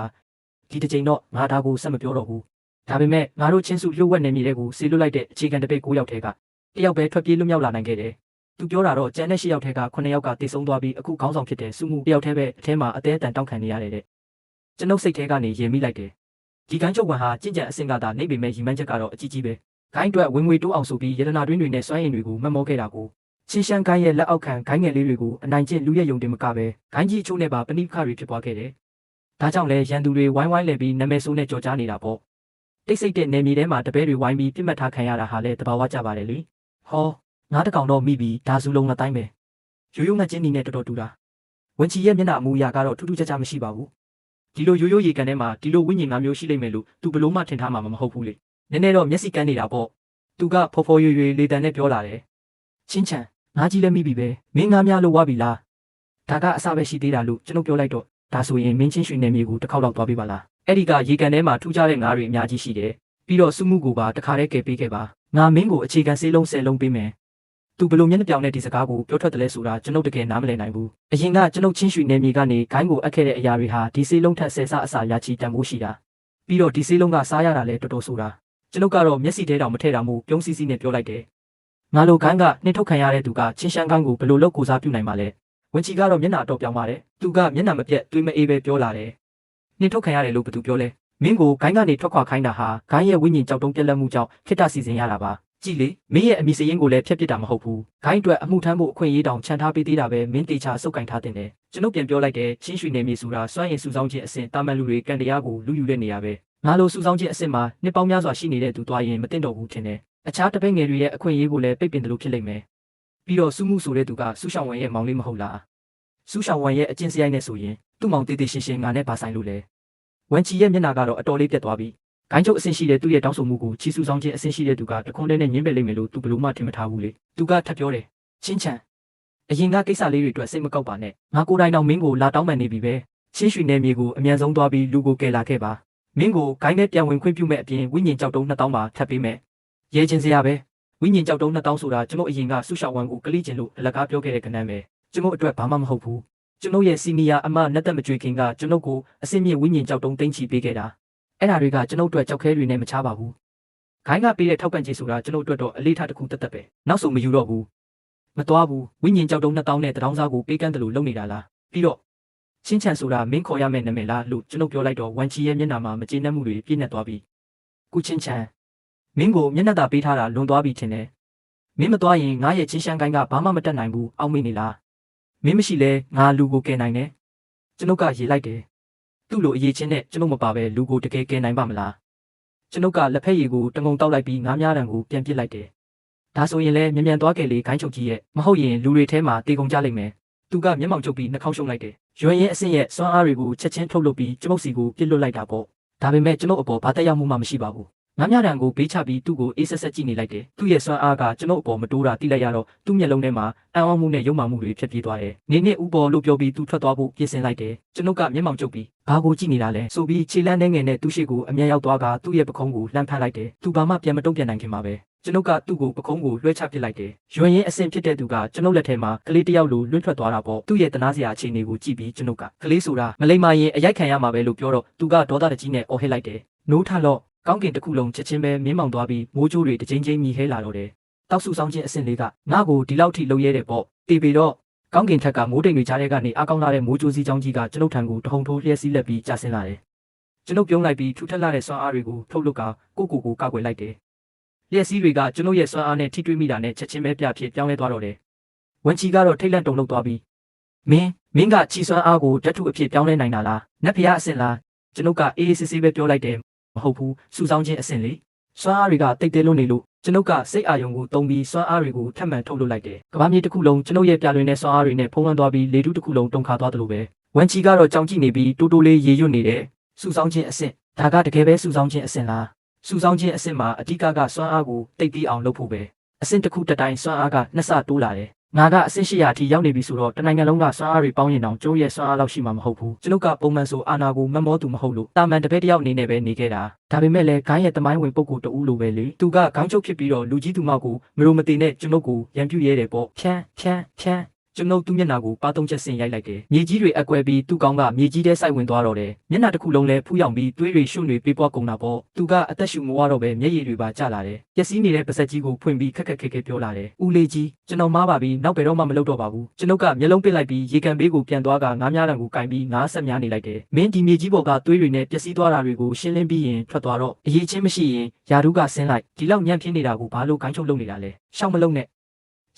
ဒီတစ်ချိန်တော့ငါဒါကိုဆက်မပြောတော့ဘူးဒါပေမဲ့ငါတို့ချင်းစုလျှို့ဝှက်နေမိတဲ့ကိုဆေးလွတ်လိုက်တဲ့အခြေခံတပိတ်9ယောက်ထဲကတယောက်ပဲထွက်ပြေးလွတ်မြောက်လာနိုင်ခဲ့တယ်သူပြောတာတော့ကျန်တဲ့10ယောက်ထဲက9ယောက်ကတည်ဆုံသွားပြီးအခုခေါင်းဆောင်ဖြစ်တဲ့စုမှုတယောက်ထဲပဲအထဲမှာအသေးအတန်တောက်ခံနေရတယ်တဲ့ကျွန်ုပ်စိတ်ထဲကနေရင်မိလိုက်တယ်ဒီကိုင်းချုပ်ဝန်ဟာကြင်ကြံအဆင့်ကသာနေပေမဲ့ရီမန်းချက်ကတော့အကြီးကြီးပဲကိုင်းအတွက်ဝင်ငွေတိုးအောင်ဆိုပြီးရတနာတွင်းတွေနဲ့စွမ်းရည်တွေကိုမှတ်မောခဲ့တာကိုချင်းရှမ်းကိုင်းရဲ့လက်အောက်ခံဂိုင်းငယ်လေးတွေကိုအနိုင်ကျင့်လူရဲ့ယုံတင်မကပဲဂိုင်းကြီးအချို့နဲ့ပါပဏိပခတွေဖြစ်သွားခဲ့တယ်။ဒါကြောင့်လဲရန်သူတွေဝိုင်းဝိုင်းလဲပြီးနာမည်ဆိုးနဲ့ကြော်ကြားနေတာပေါ့။တိတ်ဆိတ်တဲ့နယ်မြေထဲမှာတပည့်တွေဝိုင်းပြီးပြစ်မှတ်ထားခံရတာဟာလဲတဘာဝကြပါတယ်လေ။ဟောငါတကောင်တော့မိပြီးဒါစုလုံးလက်တိုင်းပဲ။ရိုးရိုးငှက်ချင်းနီနဲ့တော်တော်တူတာ။ဝန်ချီရဲ့မျက်နှာအမူအရာကတော့ထူးထူးခြားခြားမရှိပါဘူး။ဒီလိုရိုးရိုးရေကန်ထဲမှာဒီလိုဝိညာဉ်၅မျိုးရှိလိမ့်မယ်လို့သူဘလို့မှထင်ထားမှာမဟုတ်ဘူးလေ။နည်းနည်းတော့မျက်စိကန်းနေတာပေါ့။သူကဖော်ဖော်ရွရွလေတံနဲ့ပြောလာတယ်။ချင်းချန်ငါကြီးလည်းမိပြီပဲမင်းငါများလို့ဝါပြီလားဒါကအစပဲရှိသေးတာလို့ကျွန်ုပ်ပြောလိုက်တော့ဒါဆိုရင်မင်းချင်းရွှေနယ်မြေကိုတစ်ခေါက်တော့သွားပေးပါလားအဲ့ဒီကရေကန်ထဲမှာထူးခြားတဲ့ငါးတွေအများကြီးရှိတယ်ပြီးတော့စုမှုကိုပါတခါတည်းကယ်ပေးခဲ့ပါငါမင်းကိုအခြေခံစေးလုံး10လုံးပေးမယ်သူဘလို့မျက်နှာပြောင်နဲ့ဒီစကားကိုပြောထွက်တယ်လဲဆိုတာကျွန်ုပ်တကယ်နားမလည်နိုင်ဘူးအရင်ကကျွန်ုပ်ချင်းရွှေနယ်မြေကနေဂိုင်းကိုအပ်ခဲ့တဲ့အရာတွေဟာဒီစေးလုံးထက်10ဆအစာရာချီတန်ဖိုးရှိတာပြီးတော့ဒီစေးလုံးကစားရတာလဲတော်တော်ဆိုတာကျွန်ုပ်ကတော့မျက်စိထဲတောင်မထည့်တာမို့ပြုံးစီစီနဲ့ပြောလိုက်တယ်ငါလိုခိုင်းကနှိမ့်ထုတ်ခံရတဲ့သူကချင်းရှမ်းကိုင်းကိုဘယ်လိုလုပ်ကိုစားပြုနိုင်မှာလဲဝန်ချီကတော့မျက်နှာတော့ပြောင်းပါတယ်သူကမျက်နှာမပြတ်တွေးမအေးပဲပြောလာတယ်နှိမ့်ထုတ်ခံရတယ်လို့ဘယ်သူပြောလဲမင်းကိုခိုင်းကနေထွက်ခွာခိုင်းတာဟာခိုင်းရဲ့ဝိညာဉ်ကြောက်တုံးပြက်လက်မှုကြောင့်ခိတ္တစီစဉ်ရတာပါကြည်လေမင်းရဲ့အမိစရင်ကိုလည်းဖျက်ပစ်တာမဟုတ်ဘူးခိုင်းအတွက်အမှုထမ်းဖို့အခွင့်အရေးတောင်ခြံထားပေးသေးတာပဲမင်းတေချာစုပ်ကင်ထားတင်တယ်ကျွန်ုပ်ပြန်ပြောလိုက်တယ်ချင်းရွှေနေမြေဆိုတာစွမ်းရင်စုဆောင်းခြင်းအဆင့်တာမန်လူတွေကန်တရားကိုလူယူတဲ့နေရာပဲငါလိုစုဆောင်းခြင်းအဆင့်မှာနှစ်ပေါင်းများစွာရှိနေတဲ့သူသွားရင်မတင်တော့ဘူးထင်တယ်အခြားတပည့်ငယ်တွေရဲ့အခွင့်အရေးကိုလည်းပိတ်ပင်တယ်လို့ဖြစ်လိမ့်မယ်ပြီးတော့စုမှုဆိုတဲ့သူကဆူရှောင်းဝမ်ရဲ့မောင်လေးမဟုတ်လားဆူရှောင်းဝမ်ရဲ့အကျင့်စရိုက်နဲ့ဆိုရင်သူ့မောင်တေးသေးရှင်းရှင်းငါနဲ့ပါဆိုင်လို့လေဝန်ချီရဲ့မျက်နှာကတော့အတော်လေးပြတ်သွားပြီးဂိုင်းချုပ်အဆင့်ရှိတဲ့သူ့ရဲ့တောင်းဆိုမှုကိုချီဆူဆောင်ခြင်းအဆင့်ရှိတဲ့သူကတခွန်းလေးနဲ့ညင်းပယ်လိမ့်မယ်လို့သူဘလို့မှထင်မထားဘူးလေသူကထပ်ပြောတယ်ချင်းချန်အရင်ကကိစ္စလေးတွေအတွက်စိတ်မကောက်ပါနဲ့ငါကိုယ်တိုင်တော့မင်းကိုလာတောင်းပန်နေပြီပဲချင်းရွှေနယ်မြေကိုအမြန်ဆုံးသွားပြီးလူကိုကယ်လာခဲ့ပါမင်းကိုဂိုင်းနဲ့ပြန်ဝင်ခွင့်ပြုမဲ့အပြင်ဝိညာဉ်ကြောက်တုံး2000ပါထပ်ပေးမယ်ရဲချင်းစရာပဲဝိညာဉ်ကြောက်တုံး2000ဆိုတာကျွန်တော်အရင်ကဆူရှောင်းဝမ်ကိုကလိကျင်လို့အလကားပြောခဲ့တဲ့ကဏ္ဍပဲကျွန်တော်အတွက်ဘာမှမဟုတ်ဘူးကျွန်တော်ရဲ့စီနီယာအမနဲ့တက်မကြွေခင်ကကျွန်တော်ကိုအစင်းမြင့်ဝိညာဉ်ကြောက်တုံးတင်းချီပေးခဲ့တာအဲ့ဒါတွေကကျွန်တော်အတွက်ကြောက်ခဲတွေနဲ့မချပါဘူးခိုင်းကပေးတဲ့ထောက်ပံ့ကြေးဆိုတာကျွန်တော်အတွက်တော့အလေးထားတစ်ခုတက်တက်ပဲနောက်ဆိုမယူတော့ဘူးမတော်ဘူးဝိညာဉ်ကြောက်တုံး2000နဲ့တထောင်စားကိုပေးကမ်းတယ်လို့လုပ်နေတာလားပြီးတော့ချင်းချန်ဆိုတာမင်းခေါ်ရမယ့်နာမည်လားလို့ကျွန်တော်ပြောလိုက်တော့ဝန်ချီရဲ့မျက်နှာမှာမကျေနပ်မှုတွေပြည့်နေသွားပြီကုချင်းချန်မင်းကိုမျက်နှာသာပေးထားတာလွန်သွားပြီထင်တယ်မင်းမသွားရင်ငါရဲ့ချင်းရှမ်းကိုင်းကဘာမှမတက်နိုင်ဘူးအောက်မေ့နေလားမင်းမရှိလဲငါလူကိုကယ်နိုင်တယ်ကျွန်ုပ်ကရေလိုက်တယ်သူ့လိုအရေးချင်းနဲ့ကျွန်ုပ်မပါပဲလူကိုတကယ်ကယ်နိုင်ပါမလားကျွန်ုပ်ကလက်ဖက်ရည်ကိုတငုံတောက်လိုက်ပြီးငါးများတံကိုပြန်ပစ်လိုက်တယ်ဒါဆိုရင်လဲမြန်မြန်သွားခဲ့လေခိုင်းချုပ်ကြီးရဲ့မဟုတ်ရင်လူတွေထဲမှာတေကုန်ကြလိမ့်မယ်သူကမျက်မှောင်ကျုပ်ပြီးနှာခေါင်းရှုံလိုက်တယ်ရွှေရင်အဆင့်ရဲ့စွမ်းအားတွေကိုချက်ချင်းထုတ်လုပ်ပြီးကျွန်ုပ်စီကိုပြစ်လွတ်လိုက်တာပေါ့ဒါပေမဲ့ကျွန်ုပ်အပေါ်ဘာတက်ရောက်မှုမှမရှိပါဘူးငါးမြတံကိုဘေးချပြီးသူ့ကိုအေးဆက်ဆက်ကြည့်နေလိုက်တယ်သူ့ရဲ့စွမ်းအားကကျွန်ုပ်အပေါ်မတိုးတာတိလိုက်ရတော့သူ့မျက်လုံးထဲမှာအံ့ဩမှုနဲ့ယုံမှမှုတွေဖြစ်ပြေးသွားတယ်နေနဲ့ဥပေါ်လို့ပြောပြီးသူထွက်သွားဖို့ပြင်ဆင်လိုက်တယ်ကျွန်ုပ်ကမျက်မှောင်ကျုပ်ပြီးဘာကိုကြည့်နေတာလဲဆိုပြီးခြေလန်းနှဲငယ်နဲ့သူ့ရှိကိုအမြန်ရောက်သွားကသူ့ရဲ့ပခုံးကိုလှမ်းဖမ်းလိုက်တယ်သူဘာမှပြန်မတုံ့ပြန်နိုင်ခင်မှာပဲကျွန်ုပ်ကသူ့ကိုပခုံးကိုလွှဲချပစ်လိုက်တယ်ရွှေရင်အဆင့်ဖြစ်တဲ့သူကကျွန်ုပ်လက်ထဲမှာကလေးတစ်ယောက်လိုလွှင့်ထွက်သွားတာပေါ့သူ့ရဲ့တနာစရာအခြေအနေကိုကြည့်ပြီးကျွန်ုပ်ကကလေးဆိုတာမလိမ္မာရင်အရိုက်ခံရမှာပဲလို့ပြောတော့သူကဒေါသတကြီးနဲ့အော်ဟစ်လိုက်တယ်နိုးထလော့ကောင်းကင်တစ်ခုလုံးချက်ချင်းပဲမင်းမောင်သွားပြီးမိုးကြိုးတွေတစ်ချိန်ချင်းမြည်ဟဲလာတော့တယ်တောက်ဆူဆောင်ခြင်းအဆင့်လေးကငါ့ကိုဒီလောက်ထိလှုပ်ရဲတယ်ပေါ့တေပေတော့ကောင်းကင်ထက်ကမိုးတိမ်တွေကြားထဲကနေအကောင်းလာတဲ့မိုးကြိုးစီးချောင်းကြီးကကျွန်ုပ်ထံကိုတဟုန်ထိုးလျက်စီးလက်ပြီးကျဆင်းလာတယ်ကျွန်ုပ်ပြုံးလိုက်ပြီးထူထပ်လာတဲ့စွမ်းအားတွေကိုထုတ်လုပ်ကကိုကာကွယ်လိုက်တယ်လျက်စီးတွေကကျွန်ုပ်ရဲ့စွမ်းအားနဲ့ထိတွေ့မိတာနဲ့ချက်ချင်းပဲပြဖြစ်ပြောင်းလဲသွားတော့တယ်ဝန်ချီကတော့ထိတ်လန့်တုန်လှုပ်သွားပြီးမင်းကချီစွမ်းအားကိုဓာတ်ထုအဖြစ်ပြောင်းလဲနိုင်တာလားနတ်ဖျားအဆင့်လားကျွန်ုပ်ကအေးအေးဆေးဆေးပဲပြောလိုက်တယ်မဟုတ်ဘူးစူဆောင်းခြင်းအဆင့်လေစွမ်းအားတွေကတိတ်တဲလွန်းနေလို့ ကျွန်ုပ်ကစိတ်အာရုံကိုသုံးပြီးစွမ်းအားတွေကိုထပ်မံထုတ်လွှတ်လိုက်တယ်ကဘာမြေတစ်ခုလုံးကျွန်ုပ်ရဲ့ပြလွင်တဲ့စွမ်းအားတွေနဲ့ဖုံးလွှမ်းသွားပြီးလေထုတစ်ခုလုံးတုန်ခါသွားသလိုပဲဝန်ချီကတော့ကြောင်ကြည့်နေပြီးတိုးတိုးလေးရေရွတ်နေတယ်စူဆောင်းခြင်းအဆင့်ဒါကတကယ်ပဲစူဆောင်းခြင်းအဆင့်လားစူဆောင်းခြင်းအဆင့်မှာအဓိကစွမ်းအားကိုတိတ်ပြီးအောင်လုပ်ဖို့ပဲအဆင့်တစ်ခုတစ်တိုင်းစွမ်းအားကနှစ်ဆတိုးလာတယ်ငါကအဆင့်800အထိရောက်နေပြီဆိုတော့တနိုင်ငံလုံးကစွမ်းအားတွေပေါင်းရင်တောင်ကျိုးရဲ့စွမ်းအားလောက်ရှိမှာမဟုတ်ဘူးကျွန်ုပ်ကပုံမှန်ဆိုအာနာကိုမမောသူမဟုတ်လို့တာမန်တပည့်တယောက်အနေနဲ့ပဲနေခဲ့တာဒါပေမဲ့လည်းဂိုင်းရဲ့တမိုင်းဝင်ပုံကိုတူလိုပဲလေသူကခေါင်းချုပ်ဖြစ်ပြီးတော့လူကြီးသူမကိုမရိုမတင်နဲ့ကျွန်ုပ်ကိုရန်ပြူရဲတယ်ပေါ့ဖြန်းကျွန်ုပ်သူ့မျက်နှာကိုပါသုံးချက်ဆင်ရိုက်လိုက်တယ်မြေကြီးတွေအကွဲပြီးသူ့ကောင်းကမြေကြီးထဲစိုက်ဝင်သွားတော့တယ်မျက်နှာတစ်ခုလုံးလည်းဖူးယောင်ပြီးသွေးတွေရွှွန့်တွေပေးပွားကုန်တာပေါ့သူကအသက်ရှူမဝတော့ပဲမျက်ရည်တွေပါကျလာတယ်ပျက်စီးနေတဲ့ပါးစပ်ကြီးကိုဖွင့်ပြီးခက်ခဲပြောလာတယ်ဦးလေးကြီးကျွန်တော်မားပါပြီနောက်ဘယ်တော့မှမလုပ်တော့ပါဘူးကျွန်ုပ်ကမျက်လုံးပစ်လိုက်ပြီးရေကန်ဘေးကိုပြန်သွားကငါးများတံကိုကင်ပြီးငါးဆက်များနေလိုက်တယ်မင်းဒီမြေကြီးပေါ်ကသွေးတွေနဲ့ပျက်စီးသွားတာတွေကိုရှင်းလင်းပြီးရင်ထွက်သွားတော့အရေးချင်းမရှိရင်ယာရုကဆင်းလိုက်ဒီလောက်ညံ့ဖြစ်နေတာကိုဘာလို့ဂိုင်းချုပ်လုပ်နေတာလဲရှောက်မလုံးနဲ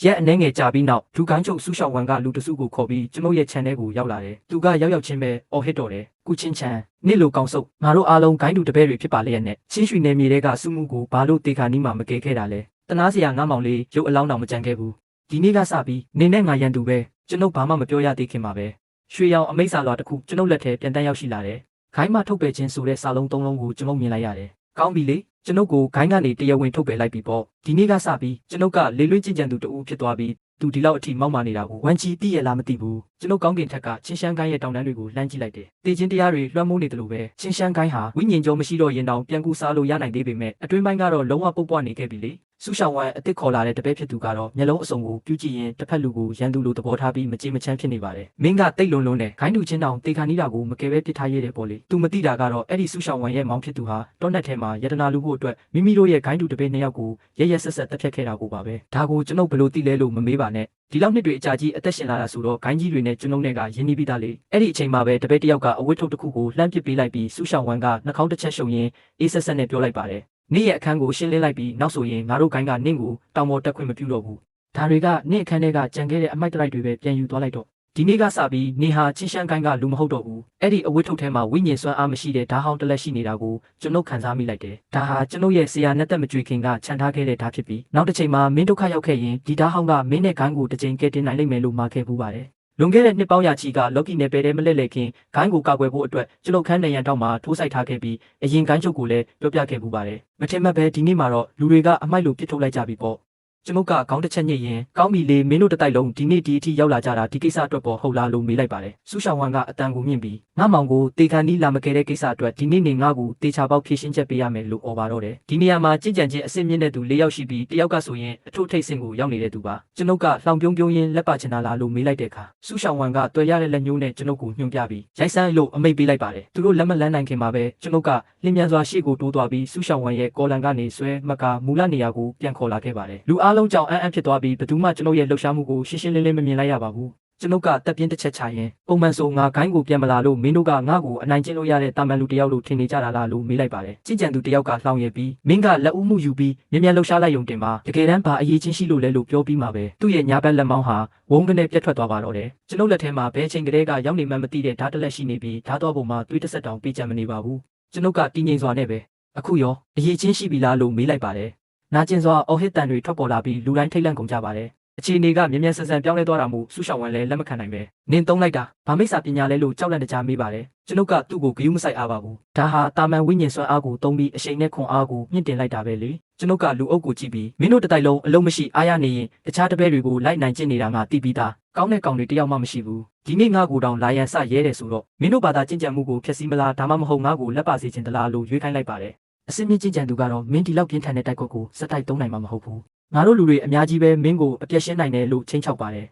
့ရက်အနှဲငယ်ကြာပြီးနောက်ဒူကိုင်းချုပ်ဆူရှောင်းဝန်ကလူတစုကိုခေါ်ပြီးကျွန်ုပ်ရဲ့ channel ကိုရောက်လာတယ်။သူကရောက်ချင်းပဲအော်ဟစ်တော်တယ်။ကုချင်းချန်နေ့လိုကောင်းစုပ်ငါတို့အားလုံးဂိုင်းတူတပည့်တွေဖြစ်ပါလျက်နဲ့ချင်းရွှေနယ်မြေတွေကစုမှုကိုဘာလို့တေခါနီးမှမကဲခဲ့တာလဲ။တနာစရာငါမောင်လေးရုပ်အလောင်းတောင်မကြံခဲ့ဘူး။ဒီနေ့ကစပြီးနေနဲ့ငါရန်သူပဲကျွန်ုပ်ဘာမှမပြောရသေးခင်မှာပဲ။ရွှေရောင်အမိတ်စာလွှာတစ်ခုကျွန်ုပ်လက်ထဲပြန်တန်းရောက်ရှိလာတယ်။ဂိုင်းမထုတ်ပယ်ခြင်းဆိုတဲ့စာလုံး၃လုံးကိုကျွန်ုပ်မြင်လိုက်ရတယ်။ကောင်းပြီလေကျွန်ုပ်ကိုဂိုင်းကနေတရားဝင်ထုတ်ပယ်လိုက်ပြီပေါ့ဒီနေ့ကစပြီးကျွန်ုပ်ကလေလွင့်ကျင့်ကြံသူတဦးဖြစ်သွားပြီးသူဒီလောက်အထိမောက်မာနေတာကိုဝန်ချီသိရလားမသိဘူးကျွန်ုပ်ကောင်းကင်ထက်ကချင်းရှမ်းကိုင်းရဲ့တောင်တန်းတွေကိုလှမ်းကြည့်လိုက်တယ်တေချင်းတရားတွေလွှမ်းမိုးနေတယ်လို့ပဲချင်းရှမ်းကိုင်းဟာဝိညာဉ်ကြောမရှိတော့ရင်တောင်ပြန်ကူစားလို့ရနိုင်သေးပေမဲ့အတွင်းပိုင်းကတော့လုံးဝပုတ်ပွားနေခဲ့ပြီလေဆူရှောင်းဝမ်အစ်စ်ခေါ်လာတဲ့တပည့်ဖြစ်သူကတော့မျက်လုံးအစုံကိုပြုကြည့်ရင်တစ်ဖက်လူကိုရန်သူလိုသဘောထားပြီးမကြေမချမ်းဖြစ်နေပါတယ်မင်းကတိတ်လွန်လွန်းနဲ့ဂိုင်းတူချင်းတောင်တေခါနီးတာကိုမကယ်ပဲပစ်ထားရတဲ့ပေါ့လေသူမသိတာကတော့အဲ့ဒီဆူရှောင်းဝမ်ရဲ့မောင်ဖြစ်သူဟာတောနက်ထဲမှာယတနာလူဖို့အတွက်မိမိတို့ရဲ့ဂိုင်းတူတပည့်နှစ်ယောက်ကိုရဲဆက်တက်ဖြတ်ခဲ့တာကိုပါပဲဒါကိုကျွန်ုပ်ဘယ်လိုသိလဲလို့မမေးပါနဲ့ဒီလောက်နှစ်တွေအကြာကြီးအသက်ရှင်လာတာဆိုတော့ဂိုင်းကြီးတွေနဲ့ကျွန်ုပ်နဲ့ကယဉ်နီးပြီးသားလေအဲ့ဒီအချိန်မှာပဲတပည့်တယောက်ကအဝတ်ထုတ်တစ်ခုကိုလှမ်းပစ်ပေးလိုက်ပြီးဆူရှောင်းဝမ်ကနှာခေါင်းတစ်ချက်ရှုံရင်းအေးဆက်နဲ့ပြောလိုက်ပါတယ်နေ့ရဲ့အခန်းကိုရှင်းလင်းလိုက်ပြီးနောက်ဆိုရင်ငါတို့ဂိုင်းကနင့်ကိုတောင်ပေါ်တက်ခွင့်မပြုတော့ဘူးဒါတွေကနေ့အခန်းထဲကကြံခဲ့တဲ့အမိုက်တလိုက်တွေပဲပြန်ယူသွားလိုက်တော့ဒီနေ့ကစပြီးနေဟာချင်းရှမ်းကိုင်းကလူမဟုတ်တော့ဘူးအဲ့ဒီအဝတ်ထုတ်ထဲမှာဝိညာဉ်စွမ်းအားမရှိတဲ့ဓာတ်ဟောင်းတစ်လက်ရှိနေတာကိုကျွန်ုပ်ခံစားမိလိုက်တယ်ဒါဟာကျွန်ုပ်ရဲ့ဆရာနဲ့တက်မကြွေခင်ကခြံထားခဲ့တဲ့ဓာတ်ဖြစ်ပြီးနောက်တစ်ချိန်မှာမင်းဒုက္ခရောက်ခဲ့ရင်ဒီဓာတ်ဟောင်းကမင်းနဲ့ဂိုင်းကိုတစ်ချိန်ကဲတင်နိုင်လိမ့်မယ်လို့မှာခဲ့ပူးပါတယ်လွန်ခဲ့တဲ့နှစ်ပေါင်းရာချီကလော်ကီနယ်ပယ်ထဲမလဲ့လေခင်ဂိုင်းကိုကာကွယ်ဖို့အတွက်ကျွန်ုပ်ခန်းနေရန်တောက်မှာထိုးဆိုင်ထားခဲ့ပြီးအရင်ဂိုင်းချုပ်ကိုလည်းပြောပြခဲ့ပူးပါတယ်မထင်မှတ်ပဲဒီနေ့မှာတော့လူတွေကအမိုက်လိုပစ်ထုတ်လိုက်ကြပြီပေါ့ကျွန်ုပ်ကခေါင်းတစ်ချက်ညှိရင်ကောင်းပြီလေမင်းတို့တတိုက်လုံးဒီနေ့ဒီအထိရောက်လာကြတာဒီကိစ္စအတွက်ပေါ်ဟုတ်လားလို့မေးလိုက်ပါတယ်ဆူရှောင်းဝမ်ကအတန်ကိုမြင့်ပြီးငါမောင်ကိုတေခါနီးလာမခဲ့တဲ့ကိစ္စအတွက်ဒီနေ့နေငါ့ကိုတေချာပေါက်ဖြည့်ရှင်းချက်ပေးရမယ်လို့អော်ပါတော့တယ်ဒီနေရာမှာကြင်ကြံချင်းအစ်စ်မြင့်တဲ့သူ၄ယောက်ရှိပြီးတယောက်ကဆိုရင်အထုထိတ်ဆင့်ကိုရောက်နေတဲ့သူပါကျွန်ုပ်ကလှောင်ပြုံးပြုံးရင်းလက်ပါချင်တာလားလို့မေးလိုက်တဲ့အခါဆူရှောင်းဝမ်ကတွေ့ရတဲ့လက်ညှိုးနဲ့ကျွန်ုပ်ကိုညွှန်ပြပြီးရိုက်ဆန်းလို့အမိတ်ပေးလိုက်ပါတယ်သူတို့လက်မလန်းနိုင်ခင်မှာပဲကျွန်ုပ်ကလင်းမြန်စွာရှေ့ကိုတိုးသွားပြီးဆူရှောင်းဝမ်ရဲ့ကော်လန်ကနေဆွဲမကမူလနေရာကိုပြန်ခေါ်လာခဲ့ပါတယ်လူအားလုံးကြောင့်အံ့ဖြစ်သွားပြီးဘယ်သူမှကျွန်ုပ်ရဲ့လှုပ်ရှားမှုကိုရှင်းရှင်းလင်းလင်းမမြင်လိုက်ရပါဘူးကျွန်ုပ်ကတက်ပြင်းတစ်ချက်ချရင်ပုံမှန်ဆိုငါဂိုင်းကိုပြန်မလာလို့မင်းတို့ကငါ့ကိုအနိုင်ကျင့်လို့ရတဲ့တာမန်လူတယောက်လို့ထင်နေကြတာလားလို့မေးလိုက်ပါတယ်ကြင်ကြံသူတယောက်ကလှောင်ရည်ပြီးမင်းကလက်ဦးမှုယူပြီးမြင်မြန်လှုပ်ရှားလိုက်ုံတင်ပါတကယ်တမ်းဘာအရေးချင်းရှိလို့လဲလို့ပြောပြီးမှပဲသူ့ရဲ့ညာဘက်လက်မောင်းဟာဝုန်းကနေပြတ်ထွက်သွားပါတော့တယ်ကျွန်ုပ်လက်ထဲမှာဘဲချိန်ကလေးကရောက်နေမှမသိတဲ့ဓာတ်တလက်ရှိနေပြီးဓာတ်တော်ပုံမှာသွေးတစ်ဆက်တောင်ပြေးကြမနေပါဘူးကျွန်ုပ်ကတည်ငြိမ်စွာနဲ့ပဲအခုရောအရေးချင်းရှိပြီလားလို့မေးလိုက်ပါတယ်နာကျင်စွာအော်ဟစ်တန်တွေထွက်ပေါ်လာပြီးလူတိုင်းထိတ်လန့်ကုန်ကြပါတယ်အခြေအနေကမြ мян ဆန်ဆန်ပြောင်းလဲသွားတာမို့ဆူရှောင်းဝမ်လည်းလက်မခံနိုင်ပဲနင်သုံးလိုက်တာဗာမိတ်စာပညာလဲလို့ကြောက်လန့်တကြားမေးပါတယ်ကျွန်ုပ်ကသူ့ကိုဂယုမဆိုင်အားပါဘူးဒါဟာတာမန်ဝိညာဉ်စွမ်းအားကိုသုံးပြီးအရှိန်နဲ့ခွန်အားကိုမြင့်တင်လိုက်တာပဲလေကျွန်ုပ်ကလူအုပ်ကိုကြည့်ပြီးမင်းတို့တတိုက်လုံးအလုံးမရှိအားရနေရင်တခြားတပည့်တွေကိုလိုက်နိုင်ကျင့်နေတာငါသိပြီးသားကောင်းတဲ့ကောင်တွေတယောက်မှမရှိဘူးဒီနေ့ငါ့ကိုတောင်လာရန်စရဲတယ်ဆိုတော့မင်းတို့ဘာသာကျင့်ကြံမှုကိုဖျက်ဆီးမလားဒါမှမဟုတ်ငါ့ကိုလက်ပါစေခြင်းတလားလို့ရွေးခိုင်းလိုက်ပါတယ်အစစ်မြင့်ကျင့်ကြံသူကတော့မင်းဒီလောက်ပြင်းထန်တဲ့တိုက်ကွက်ကိုစက်တိုက်သုံးနိုင်မှာမဟုတ်ဘူးငါတို့လူတွေအများကြီးပဲမင်းကိုအပြည့်ရှင်းနိုင်တယ်လို့ချင်းချောက်ပါတယ်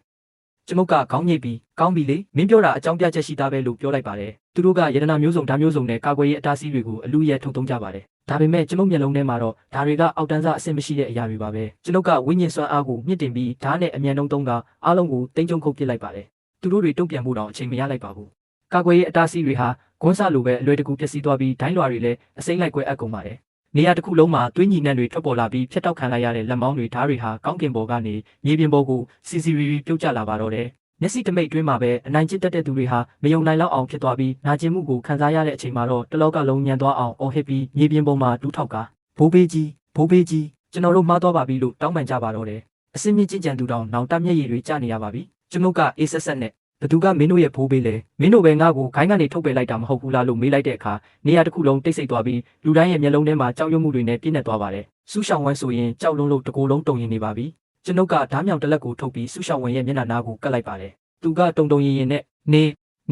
ကျွန်ုပ်ကခေါင်းညိတ်ပြီးကောင်းပြီလေမင်းပြောတာအကြောင်းပြချက်ရှိသားပဲလို့ပြောလိုက်ပါတယ်သူတို့ကယတနာမျိုးစုံဓာမျိုးစုံနဲ့ကာကွယ်ရေးအတားဆီးတွေကိုအလူရဲထုတ်သုံးကြပါတယ်ဒါပေမဲ့ကျွန်ုပ်မျက်လုံးထဲမှာတော့ဒါတွေကအောက်တန်းစားအဆင့်မရှိတဲ့အရာတွေပါပဲကျွန်ုပ်ကဝိညာဉ်စွမ်းအားကိုမြင့်တင်ပြီးဓာတ်နဲ့အမြန်နှုံးသုံးကအားလုံးကိုတင်းကျုံခုတ်ပစ်လိုက်ပါတယ်သူတို့တွေတုံ့ပြန်မှုတော့အချိန်မရလိုက်ပါဘူးကာကွယ်ရေးအတားဆီးတွေဟာဂွန်းဆလိုပဲအလွယ်တကူပျက်စီးသွားပြီးဒိုင်းလွာတွေလည်းအစိမ့်လိုက်ကွဲအပ်ကုန်ပါတယ်နေရာတစ်ခုလုံးမှာသွေးညီနှံတွေထွက်ပေါ်လာပြီးဖျက်တောက်ခံလိုက်ရတဲ့လက်မောင်းတွေဓာတ်တွေဟာကောင်းကင်ဘော်ကနေမြေပြင်ပေါ်ကိုစီစီရီပြုတ်ကျလာပါတော့တယ်မျက်စိတမိတ်တွင်းမှာပဲအနိုင်ကျင့်တတ်တဲ့သူတွေဟာမယုံနိုင်လောက်အောင်ဖြစ်သွားပြီးနာကျင်မှုကိုခံစားရတဲ့အချိန်မှာတော့တလောကလုံးညံသွားအောင်အော်ဟစ်ပြီးမြေပြင်ပေါ်မှာတူးထောက်ကဘိုးဘေးကြီး ကျွန်တော်တို့မှားသွားပါပြီလို့တောင်းပန်ကြပါတော့တယ်အစင်းမြင့်ကြင်ကြံသူတောင်နောင်တမျက်ရည်တွေကျနေရပါပြီကျွန်ုပ်ကအေးဆက်ဆက်နဲ့ဘသူကမင်းတို့ရဲ့ဖိုးပေးလေမင်းတို့ပဲငါ့ကိုခိုင်းကနေထုတ်ပယ်လိုက်တာမဟုတ်ဘူးလားလို့မေးလိုက်တဲ့အခါနေရာတစ်ခုလုံးတိတ်ဆိတ်သွားပြီးလူတိုင်းရဲ့မျက်လုံးထဲမှာကြောက်ရွံ့မှုတွေနဲ့ပြည့်နေသွားပါတယ်ဆူရှောင်းဝမ်းဆိုရင်ကြောက်လုံးလို့တကိုယ်လုံးတုံရင်နေပါပြီကျွန်ုပ်ကဓားမြောင်တစ်လက်ကိုထုတ်ပြီးဆူရှောင်းဝမ်းရဲ့မျက်နှာနားကိုကပ်လိုက်ပါတယ်သူကတုံတုံရင်နဲ့န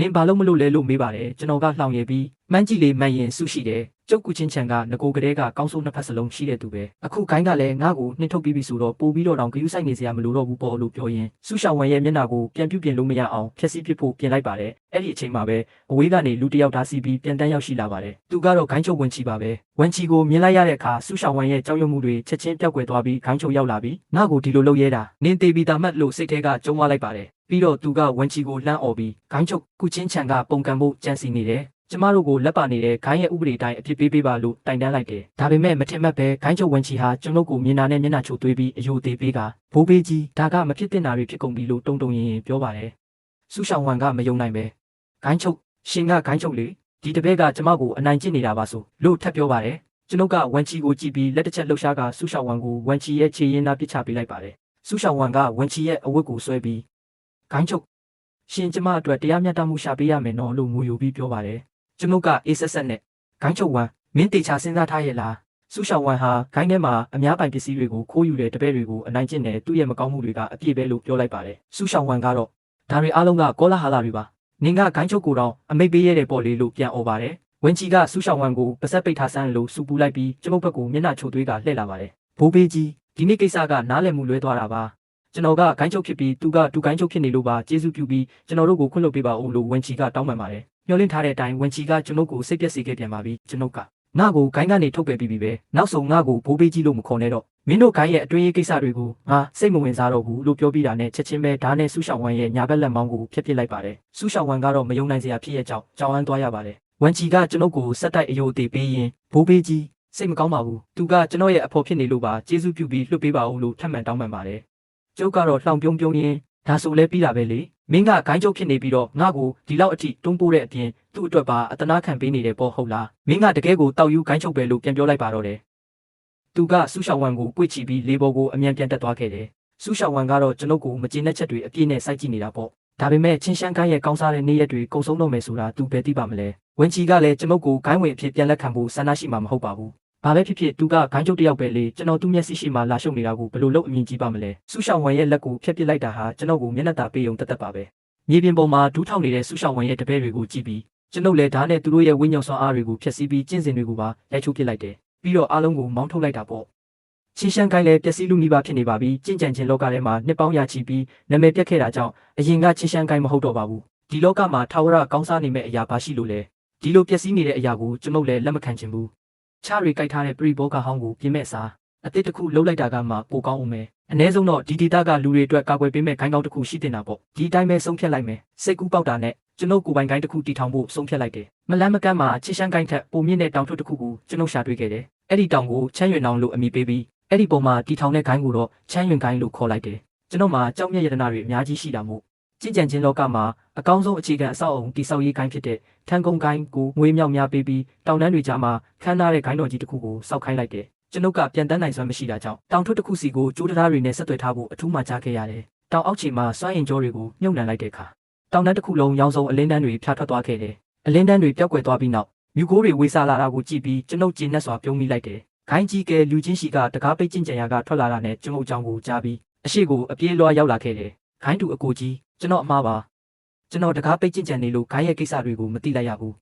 င်ဘာလို့မလို့လဲလို့မေးပါတယ်ကျွန်တော်ကလှောင်ရည်ပြီးမှန်းကြည့်လေမှန်ရင်ဆူရှိတယ်ကျုပ်ကူချင်းချန်ကငကိုကလေးကကောင်းဆုံးနှစ်ဖက်စလုံးရှိတဲ့သူပဲအခုခိုင်းကလည်းငါ့ကိုနှင်ထုတ်ပြီးပြီဆိုတော့ပို့ပြီးတော့တောင်ဂယုဆိုင်နေစရာမလိုတော့ဘူးပေါ့လို့ပြောရင်ဆူရှောင်းဝမ်းရဲ့မျက်နှာကိုပြန်ပြုတ်ပြင်လို့မရအောင်ဖျက်ဆီးပစ်ဖို့ပြင်လိုက်ပါတယ်အဲ့ဒီအချိန်မှာပဲအဝေးကနေလူတစ်ယောက်ဓာတ်စီပြီးပြန်တန်းရောက်ရှိလာပါတယ်သူကတော့ဂိုင်းချုပ်ဝင်ချီပါပဲဝင်ချီကိုမြင်လိုက်ရတဲ့အခါဆူရှောင်းဝမ်းရဲ့ကြောက်ရွံ့မှုတွေချက်ချင်းပျောက်ကွယ်သွားပြီးဂိုင်းချုပ်ရောက်လာပြီးငါ့ကိုဒီလိုလုပ်ရဲတာနင်းသေးပြီးသားမှတ်လို့စိတ်ထဲကကျုံသွားလိုက်ပါတယ်ပြီးတော့သူကဝန်ချီကိုလှမ်းអော်ပြီးဂိုင်းချုပ်ကုချင်းချန်ကပုံကံဖို့ကြံစီနေတယ်ကျမတို့ကိုလက်ပါနေတဲ့ဂိုင်းရဲ့ဥပဒေတိုင်းအဖြစ်ပေးပါလို့တိုင်တန်းလိုက်တယ်ဒါပေမဲ့မထင်မှတ်ပဲဂိုင်းချုပ်ဝန်ချီဟာကျွန်ုပ်ကိုမြင်တာနဲ့မျက်နှာချိုသွေးပြီးအယိုသေးပေးကဘိုးဘေးကြီးဒါကမဖြစ်သင့်တာတွေဖြစ်ကုန်ပြီလို့တုံတုံရင်ပြောပါတယ်ဆူရှောင်းဝမ်ကမယုံနိုင်ပဲဂိုင်းချုပ်ရှင်ကဂိုင်းချုပ်လေဒီတပည့်ကကျမကိုအနိုင်ကျင့်နေတာပါဆိုလို့ထပ်ပြောပါတယ်ကျွန်ုပ်ကဝန်ချီကိုကြည့်ပြီးလက်တစ်ချက်လှုပ်ရှားကဆူရှောင်းဝမ်ကိုဝန်ချီရဲ့ခြေရင်းသားပစ်ချပေးလိုက်ပါတယ်ဆူရှောင်းဝမ်ကဝန်ချီရဲ့အဝတ်ကိုဆွဲပြီးဂိုင်းချုပ်ရှင်ကျမအတွက်တရားမျှတမှုရှာပေးရမယ်နော်လို့ငိုယိုပြီးပြောပါတယ်ကျွန်ုပ်ကအေးဆက်ဆက်နဲ့ဂိုင်းချုပ်ဝမ်မင်းတေချာစဉ်းစားထားရဲ့လားဆူရှောင်းဝမ်ဟာဂိုင်းထဲမှာအများပိုင်ပစ္စည်းတွေကိုခိုးယူတဲ့တပည့်တွေကိုအနိုင်ကျင့်တဲ့သူ့ရဲ့မကောင်းမှုတွေကအပြည့်ပဲလို့ပြောလိုက်ပါတယ်ဆူရှောင်းဝမ်ကတော့ဒါတွေအားလုံးကကောလာဟာလာတွေပါနင်ကဂိုင်းချုပ်ကိုတော့အမိတ်ပေးရတဲ့ပေါ့လေလို့ပြန်អော်ပါတယ်ဝင်ချီကဆူရှောင်းဝမ်ကိုပါဆက်ပိတ်ထားဆန်းလို့စူပူလိုက်ပြီးကျွန်ုပ်ဘက်ကိုမျက်နှာချိုသွေးကလှည့်လာပါတယ်ဘိုးဘေးကြီးဒီနေ့ကိစ္စကနားလည်မှုလွဲသွားတာပါကျွန်တော်ကဂိုင်းချုပ်ဖြစ်ပြီးသူကတူဂိုင်းချုပ်ဖြစ်နေလို့ပါကျေးဇူးပြုပြီးကျွန်တော်တို့ကိုခွင့်လွှတ်ပေးပါဦးလို့ဝင်ချီကတောင်းပန်ပါတယ်မျှော်လင့်ထားတဲ့အတိုင်းဝင်ချီကကျွန်ုပ်ကိုစိတ်ပျက်စေခဲ့ပြန်ပါပြီကျွန်ုပ်ကငါ့ကိုဂိုင်းကနေထုတ်ပယ်ပြီးပြီပဲနောက်ဆုံးငါ့ကိုဘိုးဘေးကြီးလို့မခေါ်နဲ့တော့မင်းတို့ဂိုင်းရဲ့အတွင်းရေးကိစ္စတွေကိုငါစိတ်မဝင်စားတော့ဘူးလို့ပြောပြီးတာနဲ့ချက်ချင်းပဲဓာတ်နဲ့ဆူရှောင်းဝမ်ရဲ့ညာဘက်လက်မောင်းကိုဖျက်ပစ်လိုက်ပါတယ်ဆူရှောင်းဝမ်ကတော့မယုံနိုင်စရာဖြစ်ရဲ့ကြောင့်ကြောင်အန်းသွားရပါတယ်ဝင်ချီကကျွန်ုပ်ကိုစက်တိုက်အယိုအသေးပေးရင်ဘိုးဘေးကြီးစိတ်မကောင်းပါဘူးသူကကျွန်တော်ရဲ့အဖော်ဖြစ်နေလို့ပါကျေးဇူးပြုပြီးလွှတ်ပေးပါဦးလို့ထပ်မံတောင်းပန်ပါတယ်ကျုပ်ကတော့လှောင်ပြုံးပြုံးရင်းဒါဆိုလဲပြီးတာပဲလေမင်းကဂိုင်းချုပ်ဖြစ်နေပြီးတော့ငါ့ကိုဒီလောက်အထိတွန်းပိုးတဲ့အပြင်သူ့အတွက်ပါအတနာခံပေးနေတယ်ပေါ့ဟုတ်လားမင်းကတကယ်ကိုတောက်ယူဂိုင်းချုပ်ပဲလို့ပြန်ပြောလိုက်ပါတော့တယ်သူကဆူရှောင်းဝမ်ကိုပွေ့ချီပြီးလေဘော်ကိုအမြန်ပြန်တက်သွားခဲ့တယ်ဆူရှောင်းဝမ်ကတော့ကျွန်ုပ်ကိုမကျေနပ်ချက်တွေအပြည့်နဲ့စိုက်ကြည့်နေတာပေါ့ဒါပေမဲ့ချင်းရှမ်းကိုင်းရဲ့ကောင်းစားတဲ့နေ့ရက်တွေကုန်ဆုံးတော့မယ်ဆိုတာသူပဲသိပါမလဲဝင်ချီကလည်းကျွန်ုပ်ကိုဂိုင်းဝင်အဖြစ်ပြန်လက်ခံဖို့ဆန္ဒရှိမှာမဟုတ်ပါဘူးဘာပဲဖြစ်ဖြစ်သူကဂိုင်းချုပ်တယောက်ပဲလေကျွန်တော်သူ့မျက်စိရှိမှလာရှုပ်နေတာကိုဘယ်လိုလုပ်အမြင်ကြီးပါမလဲဆူရှောင်းဝမ်ရဲ့လက်ကိုဖျက်ပစ်လိုက်တာဟာကျွန်တော်ကိုမျက်နှာသာပေးုံတက်တက်ပါပဲမြေပြင်ပေါ်မှာဒူးထောက်နေတဲ့ဆူရှောင်းဝမ်ရဲ့တပည့်တွေကိုကြည့်ပြီးကျွန်ုပ်လည်းဓာတ်နဲ့သူတို့ရဲ့ဝိညာဉ်ဆွမ်းအားတွေကိုဖျက်ဆီးပြီးကျင့်စဉ်တွေကိုပါရိုက်ချိုးပစ်လိုက်တယ်ပြီးတော့အားလုံးကိုမောင်းထုတ်လိုက်တာပေါ့ချင်းရှမ်းကိုင်းလည်းပျက်စီးလူမိဘဖြစ်နေပါပြီကျင့်ကြံခြင်းလောကထဲမှာနှစ်ပေါင်းရာချီပြီးနာမည်ပြတ်ခဲ့တာကြောင့်အရင်ကချင်းရှမ်းကိုင်းမဟုတ်တော့ပါဘူးဒီလောကမှာထာဝရကောင်းစားနေမဲ့အရာပါရှိလို့လေဒီလိုပျက်စီးနေတဲ့အရာကိုကျွန်ုပ်လည်းလက်မခံချင်ဘူးချရီကြိုက်ထားတဲ့ပရိဘောကဟောင်းကိုပြင်မဲ့စားအသစ်တစ်ခုလှုပ်လိုက်တာကမှပိုကောင်းအောင်မယ်အ ਨੇ ဆုံးတော့ဒီဒေတာကလူတွေအတွက်ကာကွယ်ပေးမဲ့ခိုင်းကောင်းတစ်ခုရှိတင်တာပေါ့ဒီအတိုင်းပဲဆုံးဖြတ်လိုက်မယ်စိတ်ကူးပေါက်တာနဲ့ကျွန်ုပ်ကိုယ်ပိုင်ကိုင်းတစ်ခုတီထောင်ဖို့ဆုံးဖြတ်လိုက်တယ်မလန်းမကန်းမှာချစ်ရှမ်းကိုင်းထက်ပုံမြင့်တဲ့တောင်ထွတ်တစ်ခုကိုကျွန်ုပ်ရှာတွေ့ခဲ့တယ်အဲ့ဒီတောင်ကိုချမ်းရွင်တောင်လို့အမည်ပေးပြီးအဲ့ဒီပုံမှာတီထောင်တဲ့ကိုင်းကိုတော့ချမ်းရွင်ကိုင်းလို့ခေါ်လိုက်တယ်ကျွန်တော်မှာကြောက်မြတ်ရတနာတွေအများကြီးရှိတာမို့ကြည်ကြံခြင်းလောကမှာအကောင်းဆုံးအခြေခံအဆောက်အုံတိဆောက်ရေးကိုင်းဖြစ်တဲ့ထန်းကုန်းကိုင်းကိုငွေမြောက်များပေးပြီးတောင်တန်းတွေကြားမှာခန်းထားတဲ့ကိုင်းတော်ကြီးတစ်ခုကိုစောက်ခိုင်းလိုက်တယ်ကျွန်ုပ်ကပြန်တန်းနိုင်စွမ်းမရှိတာကြောင့်တောင်ထွတ်တစ်ခုစီကိုကြိုးတရားတွေနဲ့ဆက်သွယ်ထားဖို့အထူးမှကြားခဲ့ရတယ်တောင်အောက်ခြေမှာစွမ်းအင်ကြောတွေကိုမြုပ်နှံလိုက်တဲ့အခါတောင်တန်းတစ်ခုလုံးရောင်စုံအလင်းတန်းတွေဖြာထွက်သွားခဲ့တယ်အလင်းတန်းတွေပျောက်ကွယ်သွားပြီးနောက်မြူကိုးတွေဝေးစားလာတာကိုကြည့်ပြီးကျွန်ုပ်ကျဉ်နှက်စွာပြုံးမိလိုက်တယ်ခိုင်းကြီးကလူချင်းရှိကတကားပိတ်ကျင့်ကြံရာကထွက်လာတာနဲ့ကျွန်ုပ်အကြောင်းကိုကြားပြီးအရှိကိုအပြေးလွှားရောက်လာခဲ့တယ်ခိုင်းတူအကိုကြီးကျွန်တော်အမှားပါကျွန်တော်တကားပိတ်ကျင့်ကြံနေလို့ခိုင်းရဲ့ကိစ္စတွေကိုမသိလိုက်ရဘ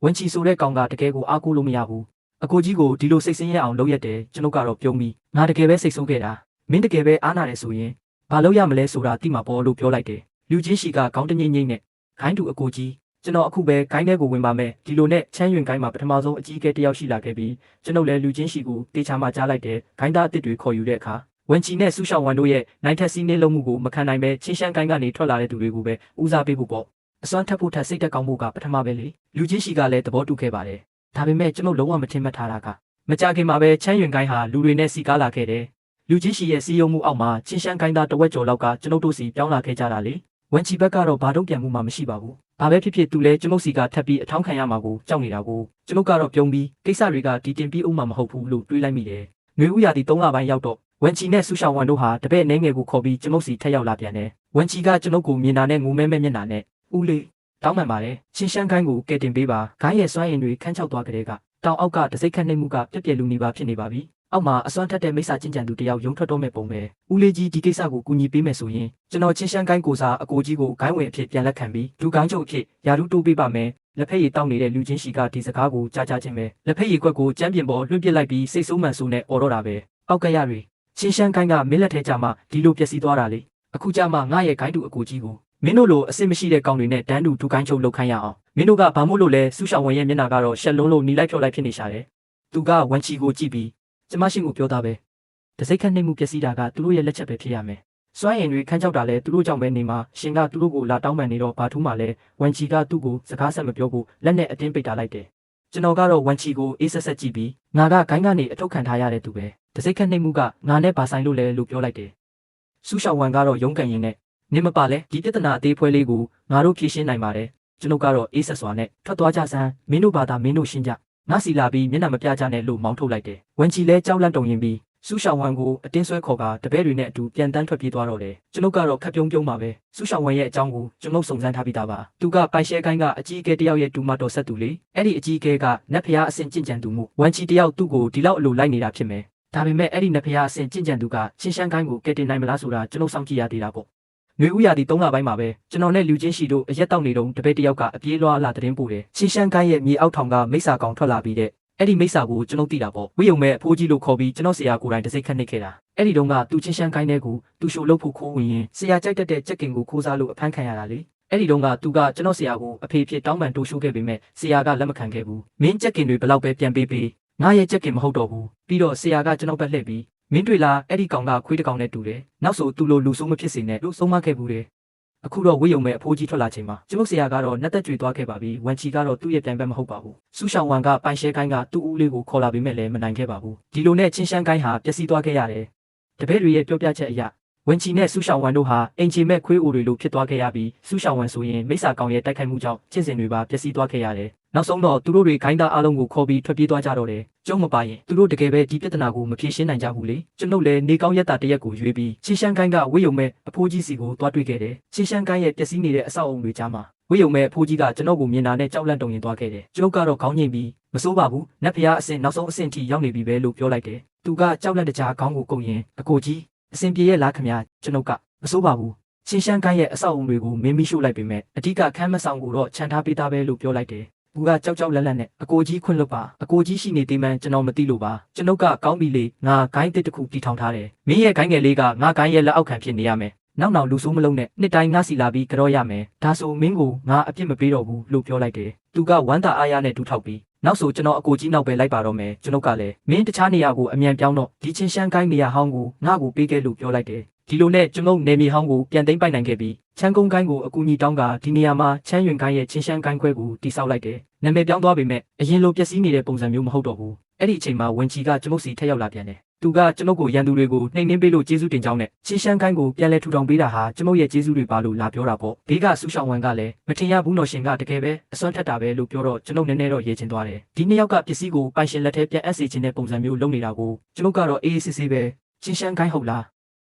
ူးဝင်ချီဆိုတဲ့ကောင်ကတကယ်ကိုအားကိုးလို့မရဘူးအကိုကြီးကိုဒီလိုစိတ်ဆင်းရဲအောင်လုပ်ရတယ်ကျွန်ုပ်ကတော့ပြုံးပြီးငါတကယ်ပဲစိတ်ဆိုးခဲ့တာမင်းတကယ်ပဲအားနာတယ်ဆိုရင်ဘာလုပ်ရမလဲဆိုတာသိမှာပေါ့လို့ပြောလိုက်တယ်လူချင်းရှိကခေါင်းတငိမ့်ငိမ့်နဲ့ခိုင်းတူအကိုကြီးကျွန်တော်အခုပဲခိုင်းထဲကိုဝင်ပါမယ်ဒီလိုနဲ့ချမ်းရွင်ကိုင်းမှာပထမဆုံးအကြီးအကဲတယောက်ရှိလာခဲ့ပြီးကျွန်ုပ်လည်းလူချင်းရှိကိုတေချာမှကြားလိုက်တယ်ခိုင်းသားအစ်စ်တွေခေါ်ယူတဲ့အခါဝင်ချီနဲ့ဆူရှောင်းဝမ်တို့ရဲ့နိုင်ထက်စီးနှင်းလုံးမှုကိုမခံနိုင်ပဲချင်းရှမ်းကိုင်းကနေထွက်လာတဲ့သူတွေကိုပဲဦးစားပေးဖို့ပေါ့အစွမ်းထပ်ဖို့ထက်စိတ်တက်ကောင်းဖို့ကပထမပဲလေလူချင်းရှိကလည်းသဘောတူခဲ့ပါတယ်ဒါပေမဲ့ကျွန်ုပ်လုံးဝမထင်မှတ်ထားတာကမကြခင်မှာပဲချမ်းရွင်ကိုင်းဟာလူတွေနဲ့စီကားလာခဲ့တယ်လူချင်းရှိရဲ့စီယုံမှုအောက်မှာချင်းရှမ်းကိုင်းသားတဝက်ကျော်လောက်ကကျွန်ုပ်တို့စီပြောင်းလာခဲ့ကြတာလေဝင်ချီဘက်ကတော့ဘာတော့ပြန်မှုမှမရှိပါဘူးဘာပဲဖြစ်ဖြစ်သူလဲကျွန်ုပ်စီကထပ်ပြီးအထောင်းခံရမှာကိုကြောက်နေတာကိုကျွန်ုပ်ကတော့ပြုံးပြီးကိစ္စတွေကဒီတင်ပြီးဥမှမဟုတ်ဘူးလို့တွေးလိုက်မိတယ် နွေဦးရာသီ3လပိုင်းရောက်တော့ဝန်ချီနဲ့ဆူရှောင်းဝမ်တို့ဟာတပည့်အနေငယ်ကိုခေါ်ပြီးကျွန်ုပ်စီထက်ရောက်လာပြန်တယ်ဝန်ချီကကျွန်ုပ်ကိုမြင်တာနဲ့ငိုမဲမဲမျက်နှာနဲ့ဦးလေးတောင်းပန်ပါတယ်ချင်းရှမ်းကိုင်းကိုကဲတင်ပေးပါဂိုင်းရဲ့စွမ်းရည်တွေခန်းချောက်သွားကြတဲ့ကတောင်အောက်ကတစိမ့်ခတ်နှိမ့်မှုကပြက်ပြက်လူနေပါဖြစ်နေပါပြီအောက်မှာအစွမ်းထက်တဲ့မိစ္ဆာချင်းကြံသူတယောက်ရုံထွက်တော့မဲ့ပုံပဲဦးလေးကြီးဒီကိစ္စကိုကူညီပေးမယ်ဆိုရင်ကျွန်တော်ချင်းရှမ်းကိုင်းကိုစားအကိုကြီးကိုဂိုင်းဝင်အဖြစ်ပြန်လက်ခံပြီးဒူကိုင်းချုပ်အဖြစ်ယာရုတိုးပေးပါမယ်လက်ဖက်ရည်တောက်နေတဲ့လူချင်းရှိကဒီစကားကိုကြားကြားချင်းပဲလက်ဖက်ရည်ခွက်ကိုကျမ်းပြင်ပေါ်လွှင့်ပစ်လိုက်ပြီးစိတ်ဆိုးမှန်ဆိုးနဲ့អော်တော့တာပဲပောက်ကရတွေချင်းရှမ်းကိုင်းကမင်းလက်ထဲကြမှာဒီလိုပျက်စီးသွားတာလေအခုကြမှာငါရဲ့ဂိုင်းတူအကိုကြီးကိုမင်းတို့လိုအစ်မရှိတဲ့ကောင်တွေနဲ့တန်းတူဒူကိုင်းချုပ်လောက်ခိုင်းရအောင်မင်းတို့ကဘာမို့လို့လဲဆူရှောင်းဝင်ရဲ့မျက်နှာကတော့ရှက်လုံးလို့နီလိုက်ဖြော့လိုက်ဖြစ်နေရှာတယ်သူကဝန်ချီကိုကြည့်ပြီးကျမရှိကိုပြောသားပဲတစိမ့်ခတ်နှိမ့်မှုပျက်စီးတာကသူတို့ရဲ့လက်ချက်ပဲဖြစ်ရမယ်စွမ်းရည်တွေခန်းချောက်တာလဲသူတို့ကြောင့်ပဲနေမှာရှင်ကသူတို့ကိုလာတောင်းပန်နေတော့ဘာထူးမှလဲဝန်ချီကသူ့ကိုစကားဆက်မပြောဘူးလက်နဲ့အတင်းပိတ်တာလိုက်တယ်ကျွန်တော်ကတော့ဝန်ချီကိုအေးဆက်ဆက်ကြည့်ပြီးငါကဂိုင်းကနေအထုတ်ခံထားရတဲ့သူပဲတစိမ့်ခတ်နှိမ့်မှုကငါနဲ့ဘာဆိုင်လို့လဲလို့ပြောလိုက်တယ်ဆူရှောင်းဝမ်ကတော့ရုန်းကန်ရင်နဲ့နင်မပါလဲဒီပြဿနာအသေးဖွဲလေးကိုငါတို့ဖြေရှင်းနိုင်ပါတယ်ကျွန်ုပ်ကတော့အေးဆက်စွာနဲ့ထွက်သွားကြစမ်းမင်းတို့ဘာသာမင်းတို့ရှင်းကြငါစီလာပြီးမျက်နှာမပြကြနဲ့လို့မောင်းထုတ်လိုက်တယ်ဝန်ချီလဲကြောက်လန့်တုံရင်ပြီးဆူရှောင်းဝမ်ကိုအတင်းဆွဲခေါ်ကတပည့်တွေနဲ့အတူပြန်တန်းထွက်ပြေးသွားတော့တယ်ကျွန်ုပ်ကတော့ခက်ပြုံးပြုံးပါပဲဆူရှောင်းဝမ်ရဲ့အကြောင်းကိုကျွန်ုပ်စုံစမ်းထားပြီးသားပါသူကပိုင်ရှဲကိုင်းကအကြီးအကဲတယောက်ရဲ့တူမတော်ဆက်သူလေအဲ့ဒီအကြီးအကဲကနတ်ဖျားအဆင့်ကျင့်ကြံသူမှုဝန်ချီတယောက်သူ့ကိုဒီလောက်အလိုလိုက်နေတာဖြစ်မယ်ဒါပေမဲ့အဲ့ဒီနတ်ဖျားအဆင့်ကျင့်ကြံသူကချင်းရှမ်းကိုင်းကိုကဲတင်နိုင်မလားဆိုတာကျွန်ုပ်စောင့်ကြည့်ရသေးတာပေါ့နွေဦးရာသီ3လပိုင်းမှာပဲကျွန်တော်နဲ့လူချင်းရှိတို့အရက်တောက်နေတုန်းတပည့်တယောက်ကအပြေးလွှားလာသတင်းပို့တယ်ချင်းရှမ်းကိုင်းရဲ့မြေအောက်ထောင်ကမိစ္ဆာကောင်ထွက်လာပြီးတဲ့အဲ့ဒီမိစ္ဆာကိုကျွန်တော်သိတာပေါ့ဝိယုံမဲ့အဖိုးကြီးလို့ခေါ်ပြီးကျွန်တော်ဆရာကိုယ်တိုင်တစိမ့်ခတ်နေခဲ့တာအဲ့ဒီတုန်းကသူချင်းရှမ်းကိုင်းတဲ့ကိုသူရှို့လို့ဖို့ခိုးဝင်ရင်ဆရာကြိုက်တတ်တဲ့ကြက်ကင်ကိုခိုးစားလို့အဖမ်းခံရတာလေအဲ့ဒီတုန်းကသူကကျွန်တော်ဆရာကိုအဖေဖြစ်တောင်းပန်တိုးရှိုးခဲ့ပေမဲ့ဆရာကလက်မခံခဲ့ဘူးမင်းကြက်ကင်တွေဘလောက်ပဲပြန်ပေးငါရဲ့ကြက်ကင်မဟုတ်တော့ဘူးပြီးတော့ဆရာကကျွန်တော်ဘက်လှည့်ပြီးမင်းတွေ့လားအဲ့ဒီကောင်ကခွေးတစ်ကောင်နဲ့တူတယ်နောက်ဆိုသူ့လိုလူဆိုးမဖြစ်စေနဲ့လို့ဆုံးမခဲ့ဘူးတယ်အခုတော့ဝိယုံမဲ့အဖိုးကြီးထွက်လာချိန်မှာကျွန်ုပ်ဆရာကတော့နှက်သက်ကြွေသွားခဲ့ပါပြီဝန်ချီကတော့သူ့ရဲ့ပြန်ဘက်မဟုတ်ပါဘူးဆူရှောင်းဝမ်ကပိုင်ရှဲကိုင်းကသူ့ဦးလေးကိုခေါ်လာပြီးမဲ့လည်းမနိုင်ခဲ့ပါဘူးဒီလိုနဲ့ချင်းရှမ်းကိုင်းဟာပျက်စီးသွားခဲ့ရတယ်တပည့်တွေရဲ့ပြောပြချက်အရဝန်ချီနဲ့ဆူရှောင်းဝမ်တို့ဟာအင်ချီမဲ့ခွေးအိုတွေလိုဖြစ်သွားခဲ့ရပြီးဆူရှောင်းဝမ်ဆိုရင်မိစ္ဆာကောင်ရဲ့တိုက်ခိုက်မှုကြောင့်ချင်းစင်တွေပါပျက်စီးသွားခဲ့ရတယ်နောက်ဆုံးတော့သူတို့တွေခိုင်းသားအလုံးကိုခေါ်ပြီးထွက်ပြေးသွားကြတော့တယ်ကျုံမပါရင်သူတို့တကယ်ပဲဒီပြဿနာကိုမဖြေရှင်းနိုင်ကြဘူးလေကျွန်ုပ်လည်းနေကောင်းရက်တာတရက်ကိုရွေးပြီးချင်းရှမ်းကိုင်းကဝိယုံမဲ့အဖိုးကြီးစီကိုတွားတွေ့ခဲ့တယ်ချင်းရှမ်းကိုင်းရဲ့ပျက်စီးနေတဲ့အဆောက်အုံတွေကြားမှာဝိယုံမဲ့အဖိုးကြီးကကျွန်ုပ်ကိုမြင်တာနဲ့ကြောက်လန့်တုန်ရင်သွားခဲ့တယ်ကျွန်ုပ်ကတော့ခေါင်းငိမ့်ပြီးမစိုးပါဘူးနတ်ဖျားအဆင့်နောက်ဆုံးအဆင့်ထိရောက်နေပြီပဲလို့ပြောလိုက်တယ်သူကကြောက်လန့်တကြားခေါင်းကိုကုပ်ရင်အကိုကြီးအဆင်ပြေရဲ့လားခင်ဗျာကျွန်ုပ်ကမစိုးပါဘူးချင်းရှမ်းကိုင်းရဲ့အဆောက်အုံတွေကိုမင်းမိရှို့လိုက်ပေမဲ့အဓိကခန်းမဆောင်ကိုတော့ခြံထားပေးသားပဲလို့ပြောလိုက်တယ်သူကကြောက်ကြောက်လန့်လန့်နဲ့အကိုကြီးခွင့်လွတ်ပါအကိုကြီးရှိနေသေးမှန်းကျွန်တော်မသိလို့ပါကျွန်ုပ်ကကောင်းပြီလေငါဂိုင်းတစ်တစ်ခုတီထောင်ထားတယ်မင်းရဲ့ဂိုင်းငယ်လေးကငါဂိုင်းရဲ့လက်အောက်ခံဖြစ်နေရမယ်နောက်လူဆိုးမလုံးနဲ့နှစ်တိုင်းငါစီလာပြီးကြောရမယ်ဒါဆိုမင်းကိုငါအပြစ်မပေးတော့ဘူးလို့ပြောလိုက်တယ်သူကဝမ်းသာအားရနဲ့ဒူးထောက်ပြီးနောက်ဆိုကျွန်တော်အကိုကြီးနောက်ပဲလိုက်ပါတော့မယ်ကျွန်ုပ်ကလည်းမင်းတခြားနေရာကိုအမြန်ပြောင်းတော့ဒီချင်းရှမ်းကိုင်းနေရာဟောင်းကိုငါ့ကိုပေးခဲ့လို့ပြောလိုက်တယ်ဒီလိုနဲ့ကျွန်ုပ်နေမြေဟောင်းကိုပြန်သိမ်းပိုက်နိုင်ခဲ့ပြီးချမ်းကုန်းကိုင်းကိုအကူအညီတောင်းကဒီနေရာမှာချမ်းရွင်ကိုင်းရဲ့ချင်းရှမ်းကိုင်းခွဲကိုတိဆောက်လိုက်တယ်နာမည်ပြောင်းသွားပေမဲ့အရင်လိုပျက်စီးနေတဲ့ပုံစံမျိုးမဟုတ်တော့ဘူးအဲ့ဒီအချိန်မှာဝန်ချီကကျွန်ုပ်စီထက်ရောက်လာပြန်တယ်သူကကျွန်ုပ်ကိုရန်သူတွေကိုနှိမ်နှင်းပေးလို့ကျေးဇူးတင်ကြောင်းနဲ့ချင်းရှမ်းကိုင်းကိုပြန်လဲထူထောင်ပေးတာဟာကျွန်ုပ်ရဲ့ကျေးဇူးတွေပါလို့လာပြောတာပေါ့ဘေးကဆူရှောင်းဝမ်ကလည်းမထင်ရဘူးနော်ရှင်ကတကယ်ပဲအစွမ်းထက်တာပဲလို့ပြောတော့ကျွန်ုပ်နည်းနည်းတော့ရေချင်သွားတယ်ဒီနှစ်ယောက်ကပစ္စည်းကိုပိုင်ရှင်လက်ထဲပြန်အပ်စေခြင်းတဲ့ပုံစံမျိုးလုပ်နေတာကိုကျွန်ုပ်ကတော့အေးအေးဆေးဆေးပဲချင်းရှမ်းကိုင်းဟုတ်လာ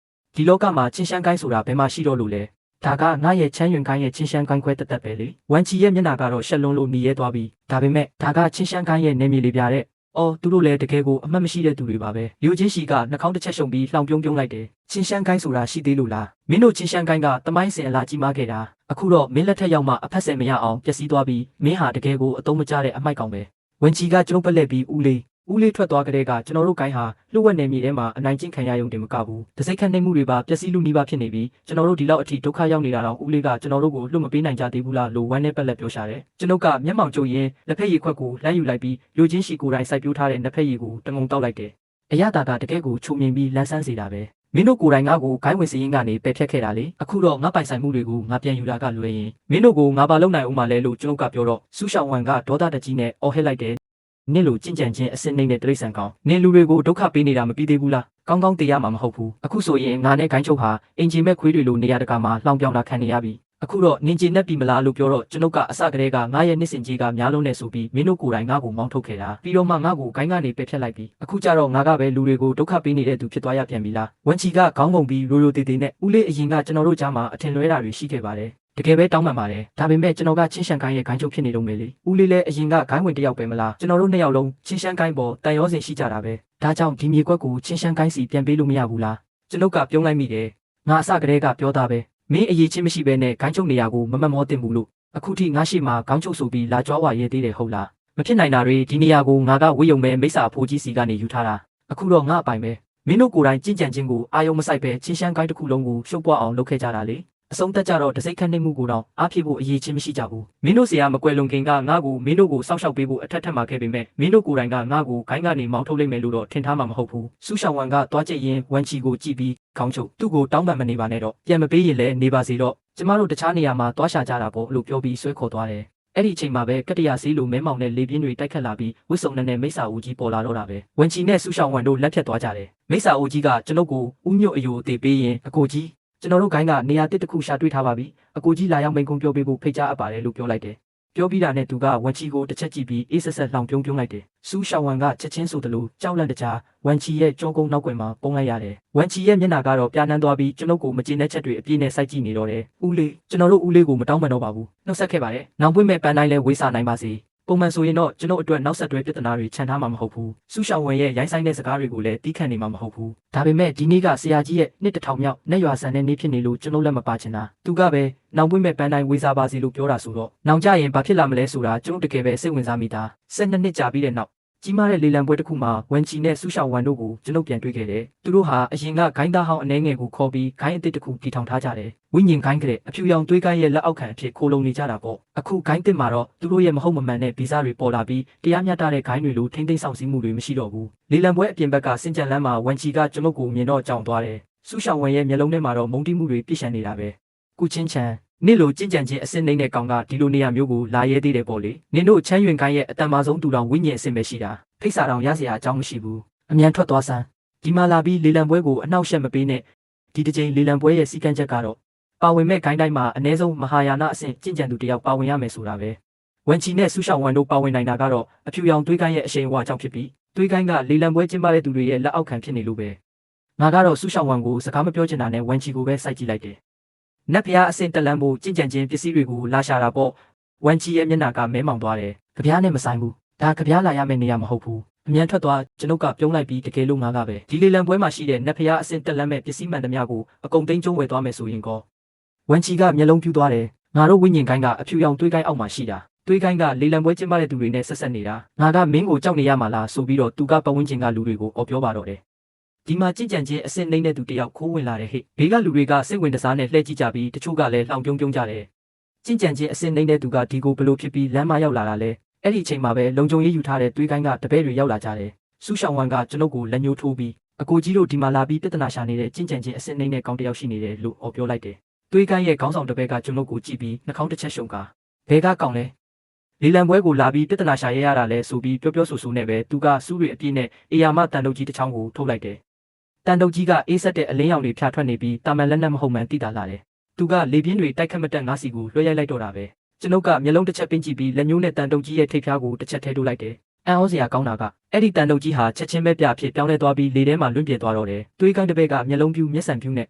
းဒီလောကမှာချင်းရှမ်းကိုင်းဆိုတာဘယ်မှာရှိတော့လို့လဲဒါကငါရဲ့ချမ်းရွင်ကိုင်းရဲ့ချင်းရှမ်းကိုင်းခွဲတက်တက်ပဲလေဝန်ချီရဲ့မျက်နှာကတော့ရှက်လုံးလို့หนีရဲသွားပြီးဒါပေမဲ့ဒါကချင်းရှမ်းကိုင်းရဲ့နေမြေလေးပြတဲ့အော်သူတို့လည်းတကယ်ကိုအမှတ်မရှိတဲ့သူတွေပါပဲလူချင်းရှိကနှာခေါင်းတစ်ချက်ရှုံပြီးလှောင်ပြုံးလိုက်တယ်ချင်းရှမ်းကိုင်းဆိုတာရှိသေးလို့လားမင်းတို့ချင်းရှမ်းကိုင်းကတမိုင်းစင်အလားကြီးမားခဲ့တာအခုတော့မင်းလက်ထက်ရောက်မှအဖက်ဆယ်မရအောင်ပျက်စီးသွားပြီးမင်းဟာတကယ်ကိုအသုံးမကျတဲ့အမိုက်ကောင်ပဲဝန်ချီကကျွန်ုပ်ပက်လက်ပြီးဦးလေးထွက်သွားကြတဲ့ကကျွန်တော်တို့ကိုင်းဟာလှုပ်ဝက်နေမြေထဲမှာအနိုင်ကျင့်ခံရရုံတင်မကဘူးတစိမ့်ခန့်နေမှုတွေပါပျက်စီးလူနီးပါဖြစ်နေပြီးကျွန်တော်တို့ဒီလောက်အထိဒုက္ခရောက်နေတာတော့ဦးလေးကကျွန်တော်တို့ကိုလွတ်မပေးနိုင်ကြသေးဘူးလားလို့ဝမ်းနဲ့ပက်လက်ပြောရှာတယ်ကျွန်ုပ်ကမျက်မှောင်ကျုံရင်းလက်ဖက်ရည်ခွက်ကိုလမ်းယူလိုက်ပြီးလူချင်းရှိကိုယ်တိုင်စိုက်ပျိုးထားတဲ့လက်ဖက်ရည်ကိုတငုံတောက်လိုက်တယ်အရသာကတကယ်ကိုချုံမြင်ပြီးလန်းဆန်းစေတာပဲမင်းတို့ကိုယ်တိုင်ငါ့ကိုဂိုင်းဝင်စရင်ကနေပယ်ဖြတ်ခဲ့တာလေအခုတော့ငါပိုင်ဆိုင်မှုတွေကိုငါပြန်ယူတာကလွယ်ရင်မင်းတို့ကိုငါပါလုံနိုင်ဦးမှာလဲလို့ကျွန်ုပ်ကပြောတော့ဆူရှောင်းဝမ်ကဒေါသတကြီးနဲ့အော်ဟစ်လိုက်တယ်နင့်လိုကြင်ကြံခြင်းအစစ်နှိမ့်တဲ့တရိษံကောင်နင်လူတွေကိုဒုက္ခပေးနေတာမပြီးသေးဘူးလားကောင်းကောင်းတရားမှာမဟုတ်ဘူးအခုဆိုရင်ငါနဲ့ဂိုင်းချုပ်ဟာအင်ဂျင်မဲ့ခွေးတွေလိုနေရာတကာမှာလှောင်ပြောင်လာခံနေရပြီ အခုတော့နင်ကျေနပ်ပြီမလားလို့ပြောတော့ကျွန်ုပ်ကအစကတည်းကငါရဲ့နှစ်စင်ကြီးကများလုံးနဲ့ဆိုပြီးမင်းတို့ကိုယ်တိုင်ငါ့ကိုမောင်းထုတ်ခဲ့တာပြီးတော့မှငါ့ကိုဂိုင်းကနေပယ်ဖျက်လိုက်ပြီအခုကျတော့ငါကပဲလူတွေကိုဒုက္ခပေးနေတဲ့သူဖြစ်သွားရပြန်ပြီလားဝန်ချီကခေါင်းငုံပြီးရိုးရိုးသေးသေးနဲ့ဦးလေးအရင်ကကျွန်တော်တို့ကြားမှာအထင်လွဲတာတွေရှိခဲ့ပါတယ်တကယ်ပဲတောင်းပန်ပါတယ်ဒါပေမဲ့ကျွန်တော်ကချင်းရှန်ကိုင်းရဲ့ဂိုင်းချုပ်ဖြစ်နေတော့မယ်လေဦးလေးလည်းအရင်ကဂိုင်းဝင်တစ်ယောက်ပဲမလားကျွန်တော်တို့နှစ်ယောက်လုံးချင်းရှန်ကိုင်းပေါ်တန်ရောစင်ရှိကြတာပဲဒါကြောင့်ဒီမြေကွက်ကိုချင်းရှန်ကိုင်းစီပြန်ပေးလို့မရဘူးလားကျွန်ုပ်ကပြုံးလိုက်မိတယ်ငါအစကတည်းကပြောတာပဲမင်းအရေးချင်းမရှိဘဲနဲ့ဂိုင်းချုပ်နေရကိုမမတ်မောတင်ဘူးလို့အခုထိငါရှိမှခေါင်းချုပ်ဆိုပြီးလာကြွားဝါရဲသေးတယ်ဟုတ်လားမဖြစ်နိုင်တာတွေဒီနေရာကိုငါကဝေယုံမဲ့မိစ္ဆာဖိုးကြီးစီကနေယူထားတာအခုတော့ငါအပိုင်ပဲမင်းတို့ကိုယ်တိုင်ကြင်ကြံခြင်းကိုအာယုံမဆိုင်ပဲချင်းရှမ်းကိုင်းတစ်ခုလုံးကိုရှုပ်ပွားအောင်လုပ်ခဲ့ကြတာလေအဆုံးသက်ကြတော့တစိမ့်ခန့်နေမှုကိုတော့အားဖြစ်ဖို့အရေးချင်းမရှိကြဘူးမင်းတို့ဆရာမကွယ်လွန်ခင်ကငါ့ကိုမင်းတို့ကိုစောင့်ရှောက်ပေးဖို့အထက်ထက်မှာခဲ့ပေမဲ့မင်းတို့ကိုယ်တိုင်ကငါ့ကိုဂိုင်းကနေမောင်းထုတ်လိုက်မယ်လို့တော့ထင်ထားမှာမဟုတ်ဘူးဆူရှောင်းဝန်ကတွားကြည့်ရင်ဝန်ချီကိုကြည့်ပြီးခေါင်းချုပ်သူ့ကိုတောင်းပန်မနေပါနဲ့တော့ပြန်မပေးရင်လည်းနေပါစေတော့ကျမတို့တခြားနေရာမှာတွားရှာကြတာပေါ့လို့ပြောပြီးဆွဲခေါ်သွားတယ်အဲ့ဒီအချိန်မှာပဲကတ္တရာစီးလိုမဲမောင်နဲ့လေပြင်းတွေတိုက်ခတ်လာပြီးဝစ်စုံနဲ့မိစ္ဆာဦးကြီးပေါ်လာတော့တာပဲဝန်ချီနဲ့ဆူရှောင်းဝန်တို့လက်ဖြတ်သွားကြတယ်မိစ္ဆာဦးကြီးကကျွန်ုပ်ကိုဥညွတ်အယိုအသေးပေးရင်အကိုကြီးကျွန်တော်တို့ဂိုင်းကနေရာတစ်ခုရှာတွေ့ထားပါပြီအကိုကြီးလာရောက်မိန်ကုန်းပြောပေးဖို့ဖိတ်ကြားအပ်ပါတယ်လို့ပြောလိုက်တယ်ပြောပြီးတာနဲ့သူကဝန်ချီကိုတစ်ချက်ကြည့်ပြီးအေးဆက်ဆက်လှောင်ပြုံးလိုက်တယ်ဆူရှောင်းဝန်ကချက်ချင်းဆိုသလိုကြောက်လန့်တကြားဝန်ချီရဲ့ကြောကုန်းနောက်ွယ်မှာပုံလိုက်ရတယ်ဝန်ချီရဲ့မျက်နှာကတော့ပြာနှမ်းသွားပြီးကျွန်ုပ်ကိုမကျေနပ်ချက်တွေအပြည့်နဲ့စိုက်ကြည့်နေတော့တယ်ဦးလေးကျွန်တော်တို့ဦးလေးကိုမတောင်းပန်တော့ပါဘူးနှုတ်ဆက်ခဲ့ပါတယ်နောက်ပွင့်မဲ့ပန်းတိုင်းလဲဝေးစားနိုင်ပါစေပုံမှန်ဆိုရင်တော့ကျွန်တော်အတွက်နောက်ဆက်တွဲပြဿနာတွေခြံထားမှာမဟုတ်ဘူးဆူရှောင်းဝန်ရဲ့ရိုင်းဆိုင်တဲ့စကားတွေကိုလည်းတီးခန့်နေမှာမဟုတ်ဘူးဒါပေမဲ့ဒီနေ့ကဆရာကြီးရဲ့နှစ်တစ်ထောင်မြောက်နဲ့ရွာဆန်တဲ့နေ့ဖြစ်နေလို့ကျွန်တော်လက်မပါချင်တာသူကပဲနောင်ပွင့်မဲ့ပန်းတိုင်းဝေးစားပါစေလို့ပြောတာဆိုတော့နောင်ကြရင်ဘာဖြစ်လာမလဲဆိုတာကျွန်တော်တကယ်ပဲစိတ်ဝင်စားမိတာ12နှစ်ကြာပြီးတဲ့နောက်ကြီးမားတဲ့လေလံပွဲတစ်ခုမှာဝန်ချီနဲ့ဆူရှောင်းဝန်တို့ကိုကျွန်ုပ်ပြန်တွေ့ခဲ့တယ်။သူတို့ဟာအရင်ကဂိုင်းသားဟောင်းအနှဲငယ်ကိုခေါ်ပြီးဂိုင်းအစ်တစ်ခုတည်ထောင်ထားကြတယ်။ဝိညာဉ်ဂိုင်းကလေးအဖြူရောင်သွေးကိုင်းရဲ့လက်အောက်ခံအဖြစ်ခိုးလုံနေကြတာပေါ့။အခုဂိုင်းတစ်မှာတော့သူတို့ရဲ့မဟုတ်မမှန်တဲ့ဗီဇတွေပေါ်လာပြီးတရားမျှတတဲ့ဂိုင်းတွေလိုထိမ့်သိမ်းဆောင်စည်းမှုတွေမရှိတော့ဘူး။လေလံပွဲအပြင်ဘက်ကစင်ကြံလန်းမှာဝန်ချီကကျွန်ုပ်ကိုမြင်တော့ကြောင်သွားတယ်။ဆူရှောင်းဝန်ရဲ့မျက်လုံးထဲမှာတော့မုန်းတီးမှုတွေပြည့်ရှံနေတာပဲ။ကုချင်းချန်နေ့လိုကြင်ကြံခြင်းအစစ်နှိမ့်တဲ့ကောင်ကဒီလိုနေရာမျိုးကိုလာရဲသေးတယ်ပေါ့လေနင်တို့ချမ်းရွင်ကိုင်းရဲ့အတန်မာဆုံးတူတောင်ဝိညာဉ်အစစ်ပဲရှိတာဖိတ်စာတောင်ရစရာအကြောင်းမရှိဘူးအမြန်ထွက်သွားစမ်းဒီမှာလာပြီးလေလံပွဲကိုအနှောက်အယှက်မပေးနဲ့ဒီတစ်ချိန်လေလံပွဲရဲ့စီကံချက်ကတော့ပါဝင်မဲ့ဂိုင်းတိုင်းမှာအ ਨੇ ဆုံးမဟာယာနအဆင့်ကြင်ကြံသူတယောက်ပါဝင်ရမယ်ဆိုတာပဲဝန်ချီနဲ့ဆူရှောင်းဝန်တို့ပါဝင်နိုင်တာကတော့အဖြူရောင်သွေးကိုင်းရဲ့အရှိန်အဝါကြောင့်ဖြစ်ပြီးသွေးကိုင်းကလေလံပွဲကျင်းပတဲ့သူတွေရဲ့လက်အောက်ခံဖြစ်နေလို့ပဲငါကတော့ဆူရှောင်းဝန်ကိုစကားမပြောချင်တာနဲ့ဝန်ချီကိုပဲစိုက်ကြည့်လိုက်တယ်နတ်ဖျားအစင်တက်လန်းဖို့ကြင်ကြံခြင်းပစ္စည်းတွေကိုလာရှာတာပေါ့ဝန်ချီရဲ့မျက်နှာကမဲမောင်သွားတယ်ကြပြားနဲ့မဆိုင်ဘူးဒါကြပြားလာရမယ့်နေရာမဟုတ်ဘူးအမြန်ထွက်သွားကျွန်ုပ်ကပြုံးလိုက်ပြီးတကယ်လို့ငါကပဲဒီလေလံပွဲမှာရှိတဲ့နတ်ဖျားအစင်တက်လန်းမဲ့ပစ္စည်းမှန်သမျှကိုအကုန်သိမ်းကျုံးဝယ်သွားမယ်ဆိုရင်ကောဝန်ချီကမျက်လုံးပြူးသွားတယ်ငါတို့ဝိညာဉ်ကိုင်းကအဖြူရောင်သွေးကိုင်းအောက်မှာရှိတာသွေးကိုင်းကလေလံပွဲကျင်းပတဲ့သူတွေနဲ့ဆက်ဆက်နေတာငါကမင်းကိုကြောက်နေရမှာလားဆိုပြီးတော့သူကပတ်ဝန်းကျင်ကလူတွေကိုအော်ပြောပါတော့တယ်ဒီမှာကြင်ကြံခြင်းအစစ်နှိမ့်တဲ့သူတယောက်ခိုးဝင်လာတဲ့ဟဲ့ဘေးကလူတွေကစိတ်ဝင်တစားနဲ့လှည့်ကြည့်ကြပြီးတချို့ကလည်းလှောင်ပြုံးကြတယ်ကြင်ကြံခြင်းအစစ်နှိမ့်တဲ့သူကဒီကိုဘလို့ဖြစ်ပြီးလမ်းမရောက်လာတာလဲအဲ့ဒီအချိန်မှာပဲလုံခြုံရေးယူထားတဲ့သွေးကိုင်းကတပည့်တွေရောက်လာကြတယ်ဆူရှောင်းဝန်ကကျွန်ုပ်ကိုလက်ညှိုးထိုးပြီးအကိုကြီးတို့ဒီမှာလာပြီးပြဿနာရှာနေတဲ့ကြင်ကြံခြင်းအစစ်နှိမ့်တဲ့ကောင်တယောက်ရှိနေတယ်လို့အော်ပြောလိုက်တယ်သွေးကိုင်းရဲ့ခေါင်းဆောင်တပည့်ကကျွန်ုပ်ကိုကြည့်ပြီးနှာခေါင်းတစ်ချက်ရှုံကဘဲကကောင်လဲလေလံပွဲကိုလာပြီးပြဿနာရှာရတာလဲဆိုပြီးပြောဆိုနဲ့ပဲသူကစူးတွေအပြည့်နဲ့အေယာမတန်တုတ်ကြီးတစ်ချောင်းကိုထုတ်လိုက်တယ်တန်တုတ်ကြီးကအေးဆက်တဲ့အလင်းရောင်တွေဖြာထွက်နေပြီးတာမန်လက်နက်မဟုတ်မှန်တိတာလာတယ်။သူကလေပြင်းတွေတိုက်ခတ်မတက်ငါးစီကိုလွှဲရိုက်လိုက်တော့တာပဲ။ကျွန်ုပ်ကမျက်လုံးတစ်ချက်ပင်းကြည့်ပြီးလက်ညှိုးနဲ့တန်တုတ်ကြီးရဲ့ထိပ်ဖျားကိုတစ်ချက်ထဲထိုးလိုက်တယ်။အံ့ဩစရာကောင်းတာကအဲ့ဒီတန်တုတ်ကြီးဟာချက်ချင်းပဲပြဖြစ်ပြောင်းလဲသွားပြီးလေထဲမှာလွင့်ပြေသွားတော့တယ်။သွေးကိုင်းတစ်ဘက်ကမျက်လုံးပြူးမျက်စံပြူးနဲ့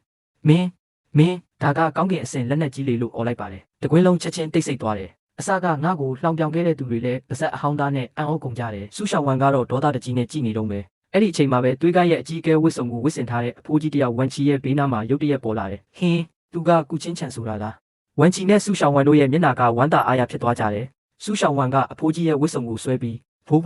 မင်းဒါကကောင်းကင်အစင်လက်နက်ကြီးလေလို့អော်လိုက်ပါတယ်။တကွင်းလုံးချက်ချင်းတိတ်ဆိတ်သွားတယ်။အစကငါ့ကိုလှောင်ပြောင်ခဲ့တဲ့သူတွေလည်းပါဇက်အဟောင်းသားနဲ့အံ့ဩကုန်ကြတယ်။ဆူရှောင်းဝန်ကတော့ဒေါသတကြီးနဲ့ကြည်နေတော့မယ်။အဲ့ဒီအချိန်မှာပဲသွေးကိုင်းရဲ့အကြီးအကဲဝစ်စုံကိုဝစ်စင်ထားတဲ့အဖိုးကြီးတယောက်ဝန်ချီရဲ့ဘေးနားမှာရုတ်တရက်ပေါ်လာတယ်။ဟင်းသူကကုချင်းချန်ဆိုတာလား။ဝန်ချီနဲ့ဆူရှောင်းဝန်တို့ရဲ့မျက်နှာကဝမ်းသာအားရဖြစ်သွားကြတယ်။ဆူရှောင်းဝန်ကအဖိုးကြီးရဲ့ဝစ်စုံကိုဆွဲပြီးဖိုး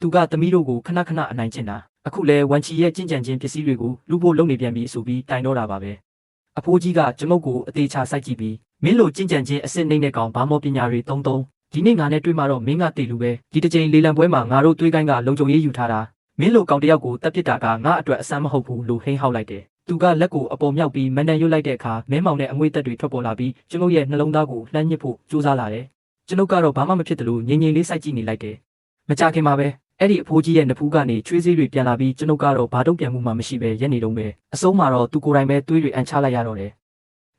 သူကသမီးတို့ကိုခဏခဏအနိုင်ကျင့်တာ။အခုလဲဝန်ချီရဲ့ကြင်ကြံခြင်းပစ္စည်းတွေကိုလူဖို့လုံနေပြန်ပြီဆိုပြီးတိုင်တော့တာပါပဲ။အဖိုးကြီးကကျွန်ုပ်ကိုအသေးချစိုက်ကြည့်ပြီးမင်းလိုကြင်ကြံခြင်းအစစ်နှိမ့်တဲ့ကောင်ဘာမောပညာတွေတုံးဒီနေ့ငါနဲ့တွေ့မှတော့မင်းကတည်လူပဲဒီတစ်ချိန်လေလံပွဲမှာငါတို့တွေးကိုင်းကလုံခြုံရေးယူထားတာမင်းလိုကောင်တယောက်ကိုတပ်ပစ်တာကငါအတွက်အဆန်းမဟုတ်ဘူးလို့ဟိန်းဟောက်လိုက်တယ်သူကလက်ကိုအပေါ်မြောက်ပြီးမန်တန်ရွတ်လိုက်တဲ့အခါမဲမောင်နဲ့အငွေ့သက်တွေထွက်ပေါ်လာပြီးကျွန်ုပ်ရဲ့နှလုံးသားကိုလှမ်းညှစ်ဖို့ကြိုးစားလာတယ်ကျွန်ုပ်ကတော့ဘာမှမဖြစ်တယ်လို့ငြိမ်ငြိမ်လေးစိုက်ကြည့်နေလိုက်တယ်မကြခင်မှာပဲအဲ့ဒီအဖိုးကြီးရဲ့နဖူးကနေချွေးစေးတွေပြန်လာပြီးကျွန်ုပ်ကတော့ဘာတုံ့ပြန်မှုမှမရှိပဲရက်နေတော့ပဲအဆုံးမှာတော့သူကိုယ်တိုင်ပဲတွေးတွေအန်ချလိုက်ရတော့တယ်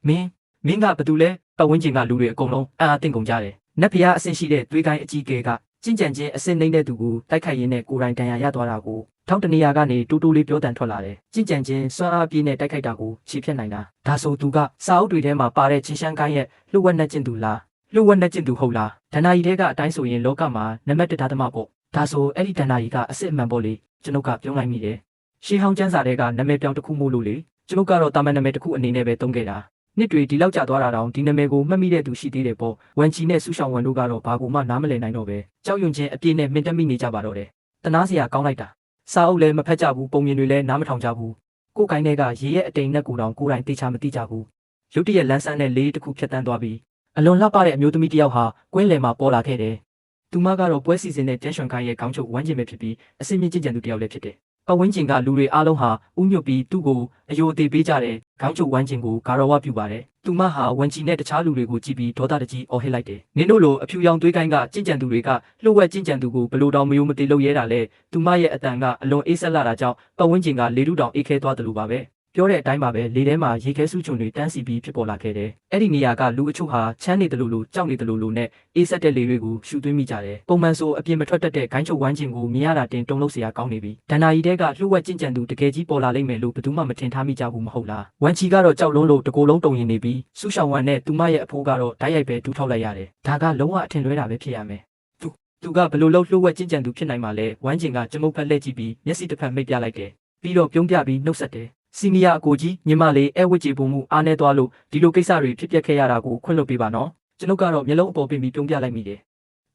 မင်း မင်းကဘသူလဲပတ်ဝန်းကျင်ကလူတွေအကုန်လုံးအံ့အားသင့်ကုန်ကြတယ်နတ်ဖျားအဆင့်ရှိတဲ့သွေးကိုင်းအကြီးကဲကကျင့်ကြံခြင်းအဆင့်နှိမ့်တဲ့သူကိုတိုက်ခိုက်ရင်းနဲ့ကိုယ်တိုင်တန်ရာရသွားတာကိုထောက်တနေရာကနေတူတူလေးပြောတန်ထွက်လာတယ်ကျင့်ကြံခြင်းစွမ်းအားပြည့်နဲ့တိုက်ခိုက်တာကိုခြေဖြတ်နိုင်တာဒါဆိုသူကစာအုပ်တွေထဲမှာပါတဲ့ချင်းရှမ်းကိုင်းရဲ့လှုပ်ဝက်နှက်ကျင့်သူလားလှုပ်ဝက်နှက်ကျင့်သူဟုတ်လားဒဏ္ဍာရီတဲကအတိုင်းဆိုရင်လောကမှာနံပါတ်1ဓာတ်သမပေါ့ဒါဆိုအဲ့ဒီဒဏ္ဍာရီကအစစ်အမှန်ပေါ့လေကျွန်ုပ်ကပြောလိုက်မိတယ်ရှေးဟောင်းကျမ်းစာတွေကနာမည်ပြောင်းတစ်ခုမို့လို့လေကျွန်ုပ်ကတော့တာမန်နာမည်တစ်ခုအနေနဲ့ပဲသုံးခဲ့တာနှစ်တွေဒီလောက်ကြာသွားတာတောင်ဒီနာမည်ကိုမှတ်မိတဲ့သူရှိသေးတယ်ပေါ့ဝန်ချီနဲ့ဆူရှောင်းဝန်တို့ကတော့ဘာကိုမှနားမလည်နိုင်တော့ပဲကြောက်ရွံ့ခြင်းအပြည့်နဲ့မင်တက်မိနေကြပါတော့တယ်တနာစရာကောင်းလိုက်တာစာအုပ်လည်းမဖတ်ကြဘူးပုံမြင်တွေလည်းနားမထောင်ကြဘူးကိုယ်ကိုင်းတွေကရေရဲ့အတိမ်နဲ့ကိုယ်တော်ကိုယ်တိုင်သိချမသိကြဘူးရုတ်တရက်လန်းဆန်းနဲ့လေးတစ်ခုဖြတ်တန်းသွားပြီးအလွန်လှပတဲ့အမျိုးသမီးတစ်ယောက်ဟာကွင်းလယ်မှာပေါ်လာခဲ့တယ်သူမကတော့ပွဲစီစဉ်တဲ့တန်းရွှန်ခိုင်းရဲ့ခေါင်းချုပ်ဝမ်းကျင်ပဲဖြစ်ပြီးအစင်းမြင့်ကျင့်ကြံသူတစ်ယောက်လည်းဖြစ်တယ်ပတ်ဝန်းကျင်ကလူတွေအားလုံးဟာဥညွတ်ပြီးသူ့ကိုအယိုအသေးပေးကြတယ်ခေါင်းချုပ်ဝမ်းကျင်ကိုဂါရဝပြုပါတယ်သူမဟာဝန်ချီနဲ့တခြားလူတွေကိုကြည့်ပြီးဒေါသတကြီးအော်ဟစ်လိုက်တယ်နင်တို့လိုအဖြူရောင်သွေးကိုင်းကကျင့်ကြံသူတွေကလှုပ်ဝက်ကျင့်ကြံသူကိုဘလို့တောင်မယိုမသေးလို့ရဲတာလဲသူမရဲ့အတန်ကအလွန်အေးဆက်လာတာကြောင့်ပတ်ဝန်းကျင်ကလေထုတောင်အေးခဲသွားတယ်လို့ပါပဲပြောတဲ့အတိုင်းပါပဲလေထဲမှာရေခဲစုချုံတွေတန်းစီပြီးဖြစ်ပေါ်လာခဲ့တယ်။အဲ့ဒီနေရာကလူအချို့ဟာချမ်းနေတယ်လို့ကြောက်နေတယ်လို့နဲ့အေးဆက်တဲ့လေတွေကိုရှူသွင်းမိကြတယ်။ပုံမှန်ဆိုအပြင်မထွက်တတ်တဲ့ဂိုင်းချုပ်ဝမ်းကျင်ကိုမြင်ရတာတင်တုံလို့စရာကောင်းနေပြီ။ဒဏ္ဍာရီတဲကလှုပ်ဝက်ကျင့်ကြံသူတကယ်ကြီးပေါ်လာလိမ့်မယ်လို့ဘယ်သူမှမထင်ထားမိကြဘူးမဟုတ်လား။ဝမ်ချီကတော့ကြောက်လုံးလို့တကိုယ်လုံးတုံရင်နေပြီးဆူရှောင်းဝမ်နဲ့သူမရဲ့အဖိုးကတော့ဓာတ်ရိုက်ပဲတူးထောက်လိုက်ရတယ်။ဒါကလုံးဝအထင်လွဲတာပဲဖြစ်ရမယ်။သူကဘလို့လှုပ်ဝက်ကျင့်ကြံသူဖြစ်နိုင်မှာလဲဝမ်းကျင်ကကြမုတ်ဖက်လက်ကြည့်ပြီးမျက်စိတစ်ဖက်မိတ်ပြလိုက်တယ်။ပြီးတော့ပြုံးပြပြီးနှုတ်ဆက်တယ်စီနီယာအကိုကြီးညီမလေးအဲဝစ်ကြေပုံမှုအားနေသွားလို့ဒီလိုကိစ္စတွေဖြစ်ပျက်ခဲ့ရတာကိုခွင့်လွှတ်ပေးပါနော်ကျွန်ုပ်ကတော့မျက်လုံးအပေါ်ပင်ပြီးပြုံးပြလိုက်မိတယ်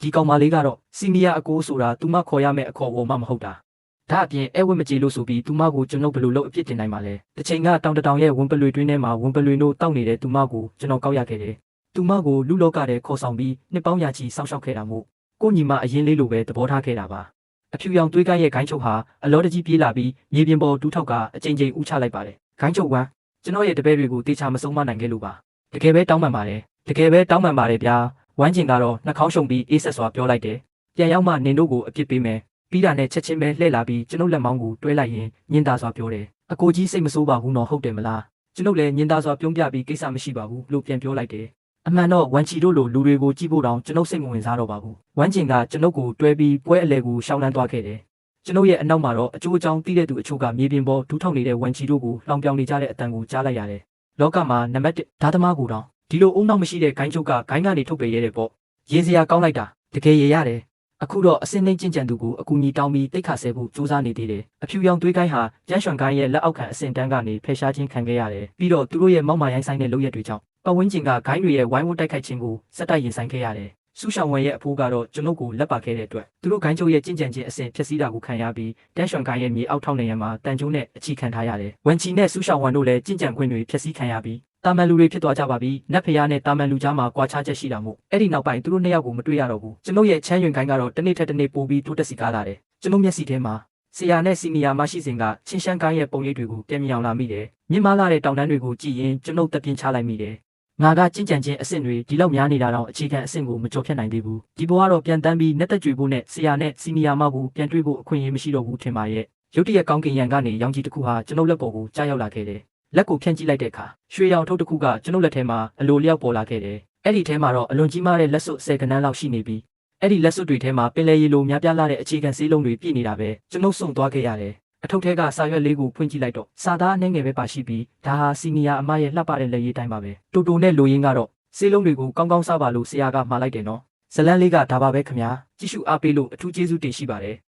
ဒီကောင်မလေးကတော့စီနီယာအကိုဆိုတာသူမခေါ်ရမယ့်အခေါ်အဝေါ်မှမဟုတ်တာဒါအပြင်အဲဝစ်မကြေလို့ဆိုပြီးသူမကိုကျွန်ုပ်ဘယ်လိုလုပ်အပြစ်တင်နိုင်မှာလဲတစ်ချိန်ကတောင်တတောင်ရဲ့ဝန်ပလွေတွင်းထဲမှာဝန်ပလွေတို့တောက်နေတဲ့သူမကိုကျွန်တော်ကောက်ရခဲ့တယ်သူမကိုလူလောကတဲ့ခေါ်ဆောင်ပြီးနှစ်ပေါင်းရာချီစောင့်ရှောက်ခဲ့တာမို့ကိုညီမအရင်လေးလိုပဲသဘောထားခဲ့တာပါအဖြူရောင်သွေးကိုင်းရဲ့ဂိုင်းချုပ်ဟာအလောတကြီးပြေးလာပြီးမြေပြင်ပေါ်တူးထောက်ကအကြိမ်ကြိမ်ဥချလိုက်ပါတယ်ဂိုင်းချုပ်ဝမ်းကျွန်တော်ရဲ့တပည့်တွေကိုတေချာမဆုံးမနိုင်ခဲ့လို့ပါတကယ်ပဲတောင်းပန်ပါတယ်ဗျာဝမ်းကျင်ကတော့နှာခေါင်းရှုံပြီးအေးဆက်စွာပြောလိုက်တယ်ပြန်ရောက်မှနင်တို့ကိုအပြစ်ပေးမယ်ပြီးတာနဲ့ချက်ချင်းပဲလှည့်လာပြီးကျွန်ုပ်လက်မောင်းကိုတွဲလိုက်ရင်ညင်သာစွာပြောတယ်အကိုကြီးစိတ်မဆိုးပါဘူးနော်ဟုတ်တယ်မလားကျွန်ုပ်လည်းညင်သာစွာပြုံးပြပြီးကိစ္စမရှိပါဘူးလို့ပြန်ပြောလိုက်တယ်အမှန်တော့ဝန်ချီတို့လိုလူတွေကိုကြည့်ဖို့တောင်ကျွန်ုပ်စိတ်မဝင်စားတော့ပါဘူးဝမ်းကျင်ကကျွန်ုပ်ကိုတွဲပြီးပွဲအလဲကိုရှောင်းလန်းသွားခဲ့တယ်ကျွန်ုပ်ရဲ့အနောက်မှာတော့အကျိုးအကြောင်းသိတဲ့သူအချို့ကမြေပြင်ပေါ်ဒူးထောက်နေတဲ့ဝန်ချီတို့ကိုလောင်ပြောင်နေကြတဲ့အတန်ကိုကြားလိုက်ရတယ်လောကမှာနံပါတ်1ဓာတ်သမားကိုတောင်ဒီလိုအုံနောက်မရှိတဲ့ဂိုင်းချုပ်ကဂိုင်းကနေထုတ်ပေရတဲ့ပေါ့ရင်စရာကောင်းလိုက်တာတကယ်ရရတယ်အခုတော့အစင်းနှိမ့်ကျင့်ကြံသူကိုအကူအညီတောင်းပြီးတိတ်ခါဆဲဖို့စူးစမ်းနေသေးတယ်အဖြူရောင်သွေးကိုင်းဟာကျန်းရွှန်ကိုင်းရဲ့လက်အောက်ခံအစင်တန်းကနေဖယ်ရှားခြင်းခံခဲ့ရတယ်ပြီးတော့သူတို့ရဲ့မောက်မာရိုင်းဆိုင်တဲ့လုပ်ရက်တွေကြောင့်ပတ်ဝန်းကျင်ကဂိုင်းတွေရဲ့ဝိုင်းဝန်းတိုက်ခိုက်ခြင်းကိုစက်တိုက်ရင်ဆိုင်ခဲ့ရတယ်ဆူရှောင်းဝမ်ရဲ့အဖိုးကတော့ကျွန်ုပ်ကိုလက်ပါခဲ့တဲ့အတွက်သူတို့ဂိုင်းချုပ်ရဲ့ကျင့်ကြံခြင်းအဆင့်ဖြစ်စည်းတာကိုခံရပြီးတန်းရွှန်ကိုင်းရဲ့မြေအောက်ထောက်နေရမှာတန်ကျိုးနဲ့အချီခံထားရတယ်ဝန်ချီနဲ့ဆူရှောင်းဝမ်တို့လည်းကျင့်ကြံခွင့်တွေဖြစ်စည်းခံရပြီးတာမန်လူတွေဖြစ်သွားကြပါပြီနတ်ဖျားနဲ့တာမန်လူကြားမှာကွာခြားချက်ရှိတာမို့အဲ့ဒီနောက်ပိုင်းသူတို့နှစ်ယောက်ကိုမတွေ့ရတော့ဘူးကျွန်ုပ်ရဲ့ချမ်းရွင်ကိုင်းကတော့တစ်နေ့ထက်တစ်နေ့ပိုပြီးတိုးတက်စီကားလာတယ်ကျွန်ုပ်မျက်စိထဲမှာဆရာနဲ့စီနီယာမရှိစဉ်ကချင်းရှမ်းကိုင်းရဲ့ပုံရိပ်တွေကိုပြန်မြင်အောင်လာမိတယ်မြင့်မားလာတဲ့တောင်တန်းတွေကိုကြည့်ရင်ကျွန်ုပ်တက်ပြင်းချလိုက်မိတယ်ငါကကျင့်ကြံခြင်းအဆင့်တွေဒီလောက်များနေတာတော့အခြေခံအဆင့်ကိုမကျော်ဖြတ်နိုင်သေးဘူးဒီဘဝကတော့ပြန်တန်းပြီးနဲ့တက်ကြွဖို့နဲ့ဆရာနဲ့စီနီယာမကိုပြန်တွေ့ဖို့အခွင့်အရေးမရှိတော့ဘူးထင်ပါရဲ့ရုတ်တရက်ကောင်းကင်ရံကနေရောင်ကြီးတစ်ခုဟာကျွန်ုပ်လက်ပေါ်ကိုကြားရောက်လာခဲ့တယ်လက်ကိုဖြန့်ကြည့်လိုက်တဲ့အခါရွှေရောင်ထုတ်တစ်ခုကကျွန်ုပ်လက်ထဲမှာအလိုလျောက်ပေါ်လာခဲ့တယ်အဲ့ဒီထဲမှာတော့အလွန်ကြီးမားတဲ့လက်စွပ်10ကနန်းလောက်ရှိနေပြီးအဲ့ဒီလက်စွပ်တွေထဲမှာပင်လယ်ရေလိုများပြားလာတဲ့အခြေခံဆေးလုံးတွေပြည့်နေတာပဲကျွန်ုပ်စုံသွားခဲ့ရတယ်အထုပ်ထဲကစာရွက်လေးကိုဖွင့်ကြည့်လိုက်တော့စာသားအနှဲငယ်ပဲပါရှိပြီးဒါဟာစီနီယာအမရဲ့လှပတဲ့လက်ရည်တိုင်းပါပဲတူတူနဲ့လိုရင်းကတော့ဆေးလုံးတွေကိုကောင်းကောင်းစားပါလို့ဆရာကမှာလိုက်တယ်နော်ဇလန်းလေးကဒါပါပဲခင်ဗျာကြည့်ရှုအားပေးလို့အထူးကျေးဇူးတင်ရှိပါတယ်